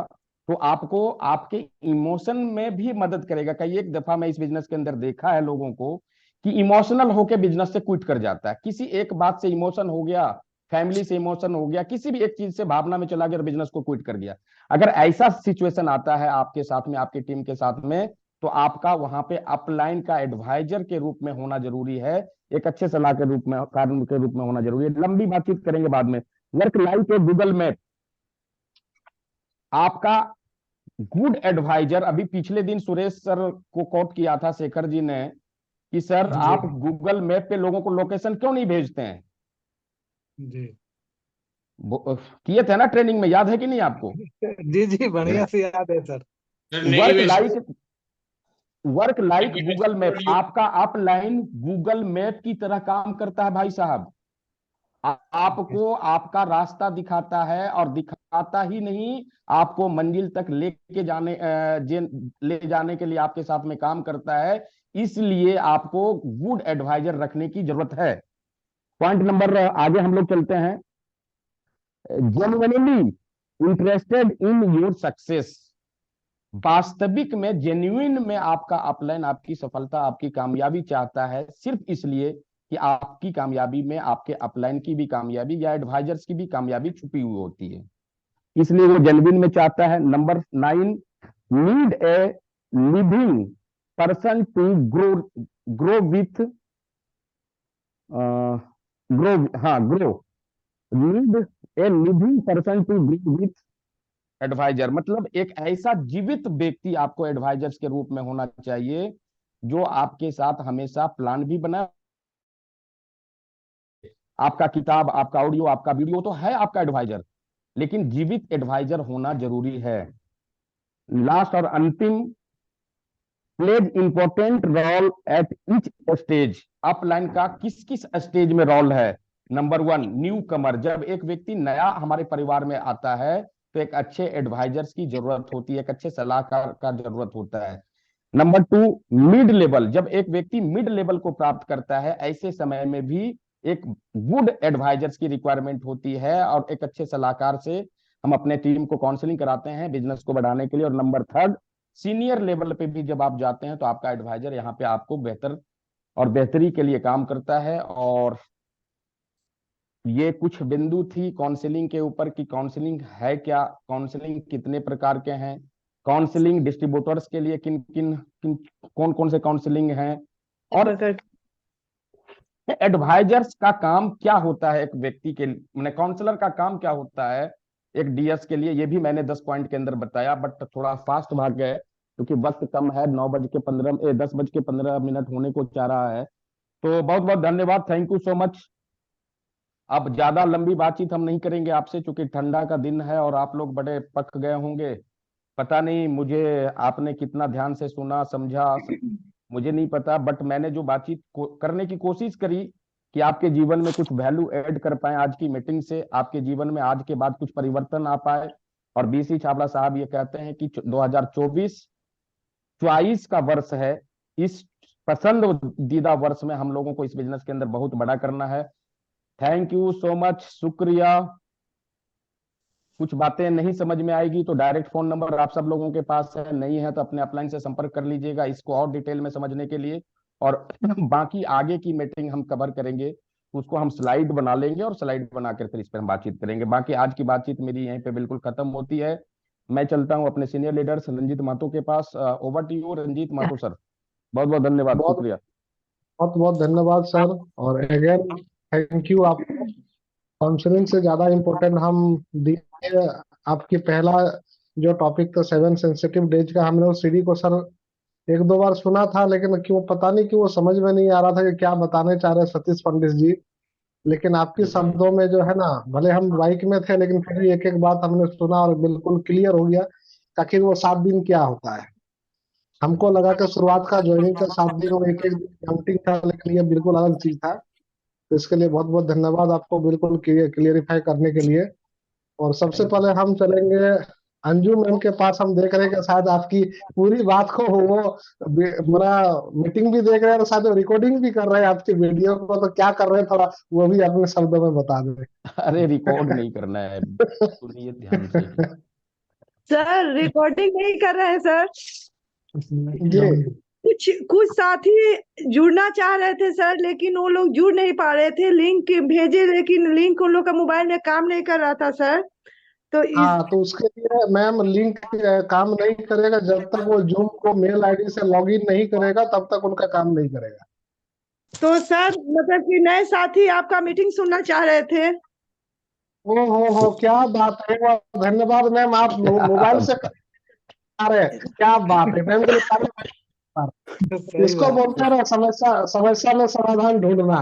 तो आपको आपके इमोशन में भी मदद करेगा। कई एक दफा मैं इस बिजनेस के अंदर देखा है लोगों को कि इमोशनल होके बिजनेस से क्विट कर जाता है। किसी एक बात से इमोशन हो गया, फैमिली से इमोशन हो गया, किसी भी एक चीज से भावना में चला गया और बिजनेस को क्विट कर गया। अगर ऐसा सिचुएशन आता है आपके साथ में, आपकी टीम के साथ में, तो आपका वहां पे अपलाइन का एडवाइजर के रूप में होना जरूरी है, एक अच्छे सलाह के रूप में, कारण के रूप में होना जरूरी है। लंबी बातचीत करेंगे बाद में। Work like a Google map. आपका गुड एडवाइजर, अभी पिछले दिन सुरेश सर को कोट किया था शेखर जी ने कि सर जी आप गूगल मैप पे लोगों को लोकेशन क्यों नहीं भेजते हैं। जी किए थे ना ट्रेनिंग में, याद है कि नहीं आपको? जी जी बढ़िया से याद है सर। सर नहीं वर्क भेज लाइक वर्क लाइक मैंने गूगल मैप। छोड़ दिया। आपका अपलाइन गूगल मैप की तरह काम करता है भाई साहब। आपको आपका रास्ता दिखाता है, और दिखाता ही नहीं, आपको मंजिल तक लेके ले जाने के लिए आपके साथ में काम करता है। इसलिए आपको गुड एडवाइजर रखने की जरूरत है। पॉइंट नंबर आगे हम लोग चलते हैं। Genuinely interested in your success. वास्तविक में, जेन्युइन में आपका अपलाइन आपकी सफलता, आपकी कामयाबी चाहता है, सिर्फ इसलिए कि आपकी कामयाबी में आपके अपलाइन की भी कामयाबी या एडवाइजर्स की भी कामयाबी छुपी हुई होती है, इसलिए वो जेन्युइन में चाहता है। Number 9, need a living person to grow with grow need a living person to grow with adviser. मतलब एक ऐसा जीवित व्यक्ति आपको एडवाइजर्स के रूप में होना चाहिए जो आपके साथ हमेशा प्लान भी बनाए। आपका किताब, आपका ऑडियो, आपका वीडियो तो है आपका एडवाइजर, लेकिन जीवित एडवाइजर होना जरूरी है। लास्ट और अंतिम, plays important role at each stage. Upline का किस किस स्टेज में रोल है। Number 1, newcomer. जब एक व्यक्ति नया हमारे परिवार में आता है तो एक अच्छे एडवाइजर्स की जरूरत होती है, एक अच्छे सलाहकार का जरूरत होता है। Number 2, mid level. जब एक व्यक्ति मिड लेवल को प्राप्त करता है, ऐसे समय में भी एक गुड एडवाइजर्स की रिक्वायरमेंट होती है, और एक अच्छे सलाहकार से हम अपने टीम को काउंसलिंग कराते हैं बिजनेस को बढ़ाने के लिए। और नंबर 3, सीनियर लेवल पे भी जब आप जाते हैं तो आपका एडवाइजर यहाँ पे आपको बेहतर और बेहतरी के लिए काम करता है। और ये कुछ बिंदु थी काउंसलिंग के ऊपर कि काउंसलिंग है क्या, काउंसलिंग कितने प्रकार के हैं, काउंसलिंग डिस्ट्रीब्यूटर्स के लिए कौन कौन से काउंसलिंग हैं, और एडवाइजर्स का काम क्या होता है, एक व्यक्ति के मैंने काउंसलर का काम क्या होता है एक डीएस के लिए। ये भी मैंने 10 पॉइंट के अंदर बताया, बट थोड़ा फास्ट भाग गए क्योंकि वक्त कम है। 10 बज के 15 मिनट होने को चाह रहा है। तो बहुत बहुत धन्यवाद, थैंक यू सो मच। अब ज्यादा लंबी बातचीत हम नहीं करेंगे आपसे, क्योंकि ठंडा का दिन है और आप लोग बड़े पक गए होंगे। पता नहीं मुझे आपने कितना ध्यान से सुना समझा, मुझे नहीं पता, बट मैंने जो बातचीत करने की कोशिश करी कि आपके जीवन में कुछ वैल्यू ऐड कर पाए आज की मीटिंग से, आपके जीवन में आज के बाद कुछ परिवर्तन आ पाए। और बीसी छाबड़ा साहब ये कहते हैं कि 2024 चॉइस का वर्ष है। इस पसंदीदा वर्ष में हम लोगों को इस बिजनेस के अंदर बहुत बड़ा करना है। थैंक यू सो मच, शुक्रिया। कुछ बातें नहीं समझ में आएगी तो डायरेक्ट फोन नंबर आप सब लोगों के पास है, नहीं है तो अपने अपलाइन से संपर्क कर लीजिएगा इसको और डिटेल में समझने के लिए। और बाकी आगे की मीटिंग हम कवर करेंगे, उसको हम स्लाइड बना लेंगे और स्लाइड बनाकर फिर इस पर हम बातचीत करेंगे। बाकी आज की बातचीत मेरी यहीं पे बिल्कुल खत्म होती है। मैं चलता हूँ अपने सीनियर लीडर्स रंजीत माथुर के पास। Over to you Ranjeet Mathur sir. बहुत बहुत धन्यवाद, बहुत शुक्रिया। बहुत बहुत धन्यवाद सर, और अगेन थैंक यू। आप काउंसलिंग से ज्यादा इम्पोर्टेंट हम दिए आपकी पहला जो टॉपिक था 7 सेंसिटिव डेज का, हमने उस सीडी को सर 1-2 बार सुना था, लेकिन क्यों पता नहीं कि वो समझ में नहीं आ रहा था कि क्या बताने चाह रहे सतीश पंडित जी। लेकिन आपके शब्दों में जो है ना, भले हम बाइक में थे लेकिन फिर भी एक एक बात हमने सुना और बिल्कुल क्लियर हो गया आखिर वो 7 दिन क्या होता है। हमको लगा कि शुरुआत का ज्वाइनिंग का 7 दिन और एक एक दिन काउंटिंग था, लेकिन ये बिल्कुल अलग चीज था। तो इसके लिए बहुत बहुत धन्यवाद आपको बिल्कुल क्लियरिफाई करने के लिए। और सबसे पहले हम चलेंगे अंजू मैम के पास। हम देख रहे हैं कि शायद आपकी पूरी बात को वो पूरा मीटिंग भी देख रहे हैं और शायद रिकॉर्डिंग भी कर रहे हैं आपकी वीडियो को, तो क्या कर रहे हैं थोड़ा वो भी अपने शब्दों में बता दें। अरे रिकॉर्ड नहीं करना है, सुनिए ध्यान से। सर रिकॉर्डिंग नहीं कर रहे हैं सर। जी कुछ कुछ साथी जुड़ना चाह रहे थे सर, लेकिन वो लोग जुड़ नहीं पा रहे थे। लिंक भेजे लेकिन लिंक उन लोग का मोबाइल में काम नहीं कर रहा था सर। तो हाँ, तो उसके लिए मैम लिंक काम नहीं करेगा जब तक वो जूम को मेल आईडी से लॉगिन नहीं करेगा, तब तक उनका काम नहीं करेगा। तो सर मतलब कि नए साथी आपका मीटिंग सुनना चाह रहे थे। हो क्या बात है, धन्यवाद मैम, आप मोबाइल से आ रहे हैं, क्या बात है मैम के लिए इसको बोलते हैं ना समस्या समस्या में समाधान ढूंढना,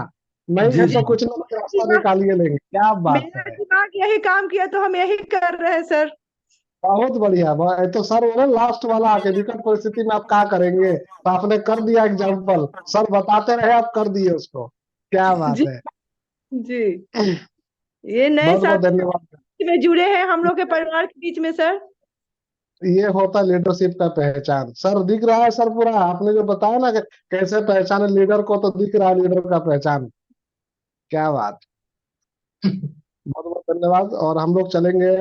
नहीं है तो कुछ ना कुछ रास्ता निकालिए लेंगे। क्या बात मेरा है, दिमाग यही काम किया तो हम यही कर रहे हैं सर। बहुत बढ़िया। तो सर वो ना लास्ट वाला आके विकट परिस्थिति में आप क्या करेंगे, तो आपने कर दिया एग्जाम्पल, सर बताते रहे आप कर दिए उसको, क्या बात जी है। जी, ये नए बहुत बहुत साथी धन्यवाद। में जुड़े हैं हम लोग के परिवार के बीच में सर। ये होता लीडरशिप का पहचान। सर दिख रहा है सर पूरा, आपने जो बताया ना कि कैसे पहचाने लीडर को, तो दिख रहा है लीडर का पहचान। क्या बात, बहुत बहुत धन्यवाद। और हम लोग चलेंगे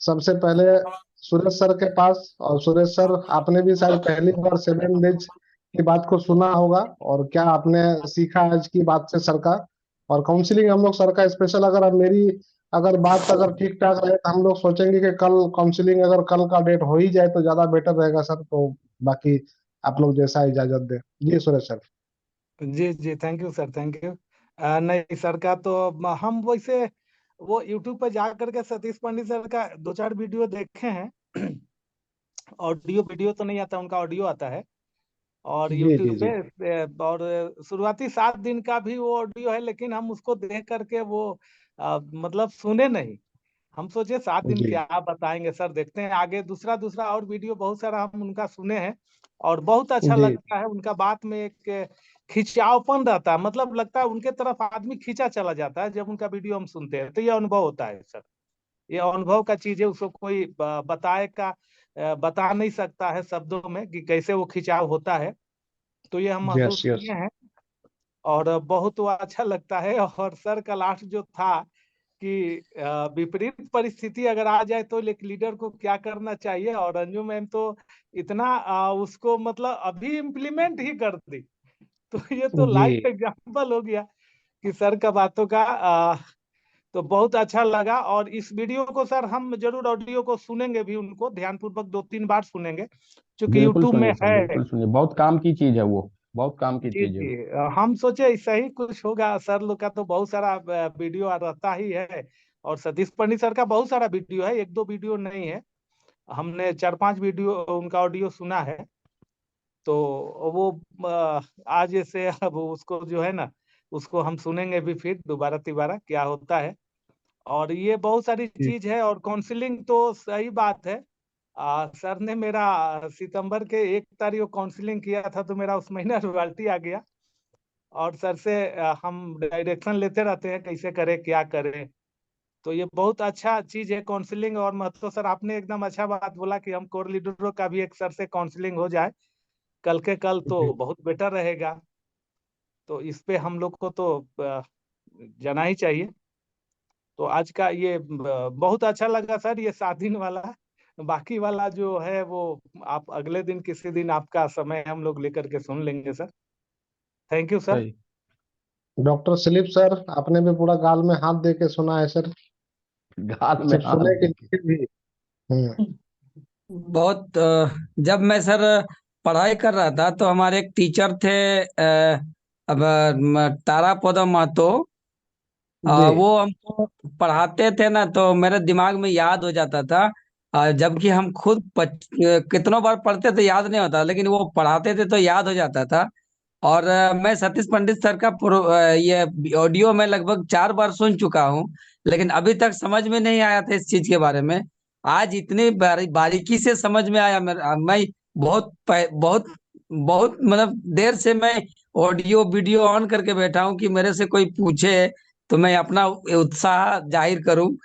सबसे पहले सुरेश सर के पास। और सुरेश सर, आपने भी शायद पहली बार 7 डेज की बात को सुना होगा, और क्या आपने सीखा आज की बात से सर का। और काउंसलिंग हम लोग सर का स्पेशल, अगर मेरी अगर बात अगर ठीक ठाक रहे तो हम लोग सोचेंगे कि कल काउंसलिंग अगर कल का डेट हो ही जाए तो ज्यादा बेटर रहेगा सर। तो बाकी आप लोग जैसा इजाजत दें। जी सुरेश सर। जी जी, thank you sir, thank you. नहीं सर का तो हम वैसे वो यूट्यूब पर जा करके सतीश पंडित सर का 2-4 वीडियो देखे हैं। ऑडियो वीडियो तो नहीं आता, उनका ऑडियो आता है। और जी जी यूट्यूब जी पे और शुरुआती 7 दिन का भी वो ऑडियो है, लेकिन हम उसको देख करके वो मतलब सुने नहीं। हम सोचे 7 दिन जी क्या बताएंगे सर, देखते हैं आगे। दूसरा दूसरा और वीडियो बहुत सारा हम उनका सुने हैं, और बहुत अच्छा जी लगता है। उनका बात में एक खिंचावपन रहता है, मतलब लगता है उनके तरफ आदमी खींचा चला जाता है जब उनका वीडियो हम सुनते हैं। तो ये अनुभव होता है सर, ये अनुभव का चीज है, उसको कोई बताए का बता नहीं सकता है शब्दों में कि कैसे वो खिंचाव होता है। तो ये हम यस महसूस यस किए हैं, और बहुत वो अच्छा लगता है। और सर का लास्ट जो था कि विपरीत परिस्थिति अगर आ जाए तो एक लीडर को क्या करना चाहिए, और अंजू मैम तो इतना उसको मतलब अभी इम्प्लीमेंट ही कर दी। तो ये तो जी लाइव एग्जांपल हो गया कि सर का बातों का तो बहुत अच्छा लगा। और इस वीडियो को सर हम जरूर ऑडियो को सुनेंगे भी, उनको ध्यानपूर्वक 2-3 बार सुनेंगे, क्योंकि बिल्कुल यूट्यूब में सुनिए सर, है। बिल्कुल सुनिए, बहुत काम की चीज है वो, बहुत काम की जी चीज है जी, वो। हम सोचे ऐसा ही कुछ होगा। सर लोग का तो बहुत सारा वीडियो रहता ही है, और सतीश पंडित सर का बहुत सारा वीडियो है, 1-2 वीडियो नहीं है। हमने 4-5 वीडियो उनका ऑडियो सुना है। तो वो आज से अब उसको जो है ना, उसको हम सुनेंगे भी फिर दोबारा तिबारा क्या होता है। और ये बहुत सारी चीज है। और काउंसलिंग तो सही बात है। सर ने मेरा सितंबर के 1 तारीख को काउंसलिंग किया था, तो मेरा उस महीना रॉयल्टी आ गया। और सर से हम डायरेक्शन लेते रहते हैं, कैसे करें क्या करें। तो ये बहुत अच्छा चीज है काउंसलिंग। और महतो सर, आपने एकदम अच्छा बात बोला कि हम कोर लीडरों का भी एक सर से काउंसलिंग हो जाए कल के कल, तो बहुत बेटर रहेगा। तो इस पे हम लोग को तो जाना ही चाहिए। तो आज का ये बहुत अच्छा लगा सर, ये 7 दिन वाला। बाकी वाला जो है वो आप अगले दिन किसी दिन आपका समय हम लोग लेकर के सुन लेंगे सर। Thank you sir. सही। डॉक्टर स्लिप सर, आपने भी पूरा गाल में हाथ दे के सुना है सर, गाल में सिर्फ हाथ सुने के देके। लिए भी। बहुत जब मैं सर पढ़ाई कर रहा था तो हमारे एक टीचर थे अब तारापद महतो। जी वो हमको पढ़ाते थे ना तो मेरे दिमाग में याद हो जाता था। जबकि हम खुद कितनों बार पढ़ते थे याद नहीं होता, लेकिन वो पढ़ाते थे तो याद हो जाता था। और मैं सतीश पंडित सर का ये ऑडियो में लगभग 4 बार सुन चुका हूँ, लेकिन अभी तक समझ में नहीं आया था इस चीज के बारे में। आज इतनी बारीकी से समझ में आया। मैं बहुत बहुत मतलब देर से मैं ऑडियो वीडियो ऑन करके बैठा हूँ कि मेरे से कोई पूछे तो मैं अपना उत्साह जाहिर करूं।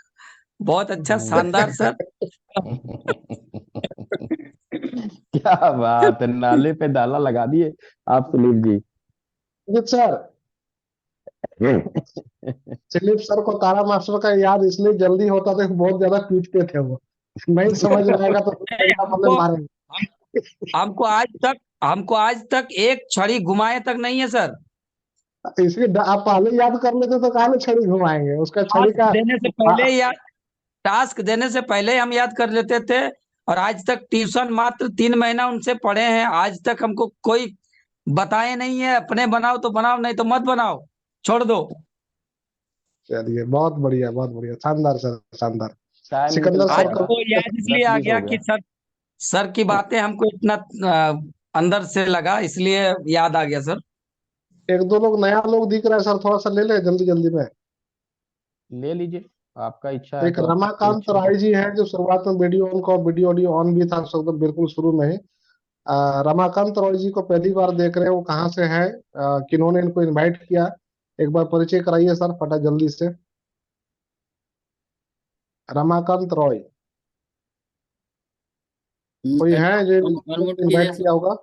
बहुत अच्छा, शानदार सर। क्या बात है, नाले पे दाला लगा दिए आप Sunil ji. Sir, slip sir को तारा मास्टर का याद इसलिए जल्दी होता था कि बहुत ज्यादा पीटते थे वो। नहीं समझ में आएगा तो नहीं, डंडा वाले मारेंगे। हमको आज तक एक छड़ी घुमाए तक नहीं है सर। आप पहले याद कर लेते तो कहा छड़ी घुमाएंगे उसका छड़ी टास्क का। देने से पहले याद टास्क देने से पहले हम याद कर लेते थे। और आज तक ट्यूशन मात्र 3 महीना उनसे पढ़े हैं, आज तक हमको कोई बताए नहीं है। अपने बनाओ तो बनाओ, नहीं तो मत बनाओ, छोड़ दो। चलिए, बहुत बढ़िया, शानदार सर, शानदार। टाइम सिकंदर निकलता आज सर जा को रहा हमको है, याद इसलिए आ 10-20 गया हो कि गया। सर की बातें हमको इतना अंदर से लगा, इसलिए याद आ गया सर। एक दो लोग नया लोग दिख रहा है सर, थोड़ा सा ले ले जल्दी जल्दी में। ले लीजिए, आपका इच्छा है एक तो कोई रमाकांत छोटा। राय जी है जो शुरुआत में वीडियो ऑडियो ऑन भी था सब, तो बिल्कुल शुरू में ही। रमाकांत रॉय जी को पहली बार देख रहे हैं, वो कहाँ से है, किन्होंने इनको इनवाइट किया, एक बार परिचय कराइए सर फटा जल्दी से। रमाकांत रॉय कोई है जो अनम्यूट किए इनवाइट जा किया सकते। होगा?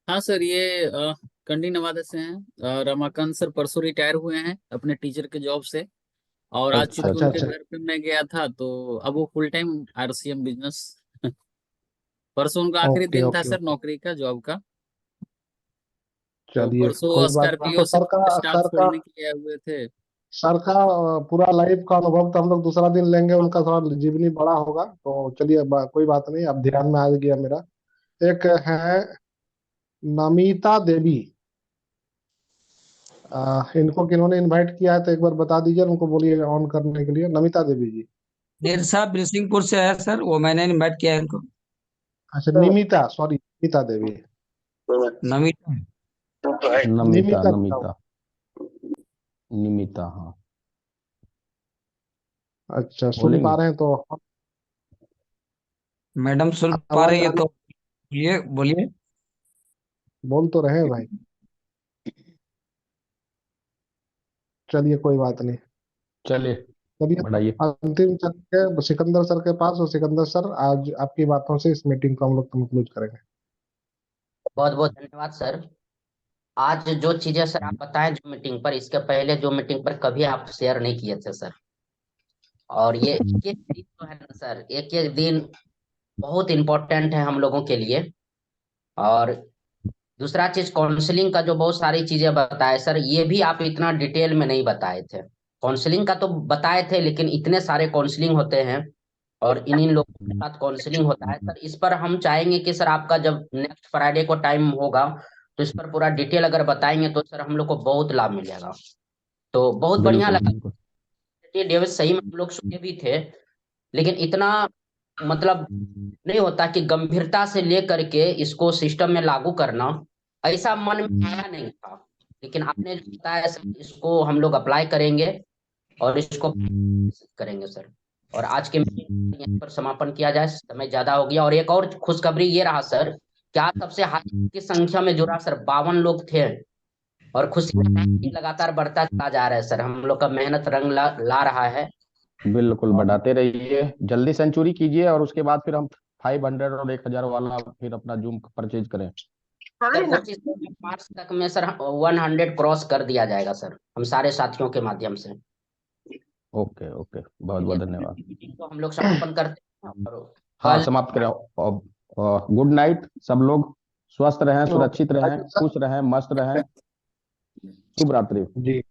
हाँ सर, ये कंडी नवादा से हैं। रमाकांत सर परसों रिटायर हुए हैं अपने टीचर के जॉब से। और आज अच्छा चूंकि अच्छा अच्छा। उनके अच्छा, घर पे मैं गया था, तो अब वो फुल टाइम आरसीएम बिजनेस। परसों उनका आखिरी ओके दिन था ओके सर ओके। नौकरी का, जॉब का। तो चलिए परसों कोई बात नहीं, तो स्कॉर्पियो से स्टाफ छोड़ने के लिए आए हुए थे। सर का पूरा लाइफ का अनुभव तो हम लोग दूसरा दिन लेंगे, उनका थोड़ा जीवनी बड़ा होगा, तो चलिए कोई बात नहीं, अब ध्यान में आ गया मेरा। एक है नमिता देवी, इनको किन्होंने इनवाइट किया है तो एक बार बता दीजिए, उनको बोलिए ऑन करने के लिए, नमिता देवी जी। देर साहब बिरसिंहपुर से है सर, वो मैंने इनवाइट किया है इनको। अच्छा निमिता, सॉरी निमिता देवी, नमिता। नमिता निमिता बताओ। नमिता निमिता, हाँ अच्छा सुन पा बोलेंगे। रहे हैं तो मैडम सुन पा आवाज रही है आ रही, तो बोलिए बोलिए। बोल तो रहे हैं भाई। चलिए कोई बात नहीं, चलिए चलिए बढ़ाइए। अंतिम चलते हैं सिकंदर सर के पास। और सिकंदर सर, आज आपकी बातों से इस मीटिंग को हम लोग कंक्लूड करेंगे। बहुत बहुत धन्यवाद सर। आज जो चीजें सर आप बताएं जो मीटिंग पर, इसके पहले जो मीटिंग पर कभी आप शेयर नहीं किए थे सर। और ये एक एक दिन जो है ना सर, एक एक दिन बहुत इंपॉर्टेंट है हम लोगों के लिए। और दूसरा चीज, काउंसलिंग का जो बहुत सारी चीजें बताए सर, ये भी आप इतना डिटेल में नहीं बताए थे। काउंसलिंग का तो बताए थे, लेकिन इतने सारे काउंसलिंग होते हैं और इन इन लोगों के साथ काउंसलिंग होता है सर। इस पर हम चाहेंगे कि सर आपका जब नेक्स्ट फ्राइडे को टाइम होगा, तो इस पर पूरा डिटेल अगर बताएंगे तो सर हम लोग को बहुत लाभ मिलेगा। तो बहुत बढ़िया बिल्कुल लगा। बिल्कुल। ये डेविड सही में हम लोग सुने भी थे, लेकिन इतना मतलब नहीं होता कि गंभीरता से लेकर के इसको सिस्टम में लागू करना, ऐसा मन में आया नहीं था। लेकिन आपने जो बताया सर, इसको हम लोग अप्लाई करेंगे। और इसको करेंगे सर। और आज के यहाँ पर समापन किया जाए, समय ज्यादा हो गया। और एक और खुशखबरी ये रहा सर, क्या सबसे हाई की संख्या में जुड़ा सर 52 लोग थे। और खुशी लगातार बढ़ता चला जा रहा है सर, हम लोग का मेहनत रंग ला रहा है। बिल्कुल बढ़ाते रहिए, जल्दी सेंचुरी कीजिए और उसके बाद फिर हम 500 और 1000 वाला फिर अपना जूम परचेज करें। सर कोशिश मार्च तक में सर 100 क्रॉस कर दिया जाएगा सर, हम सारे साथियों के माध्यम से। ओके ओके, बहुत बहुत धन्यवाद। तो हम लोग समापन करते हैं और हाँ कल समाप्त करें। गुड नाइट, सब लोग स्वस्थ रहें, सुरक्षित रहें, खुश रहें, मस्त रहें। शुभ रात्रि। जी।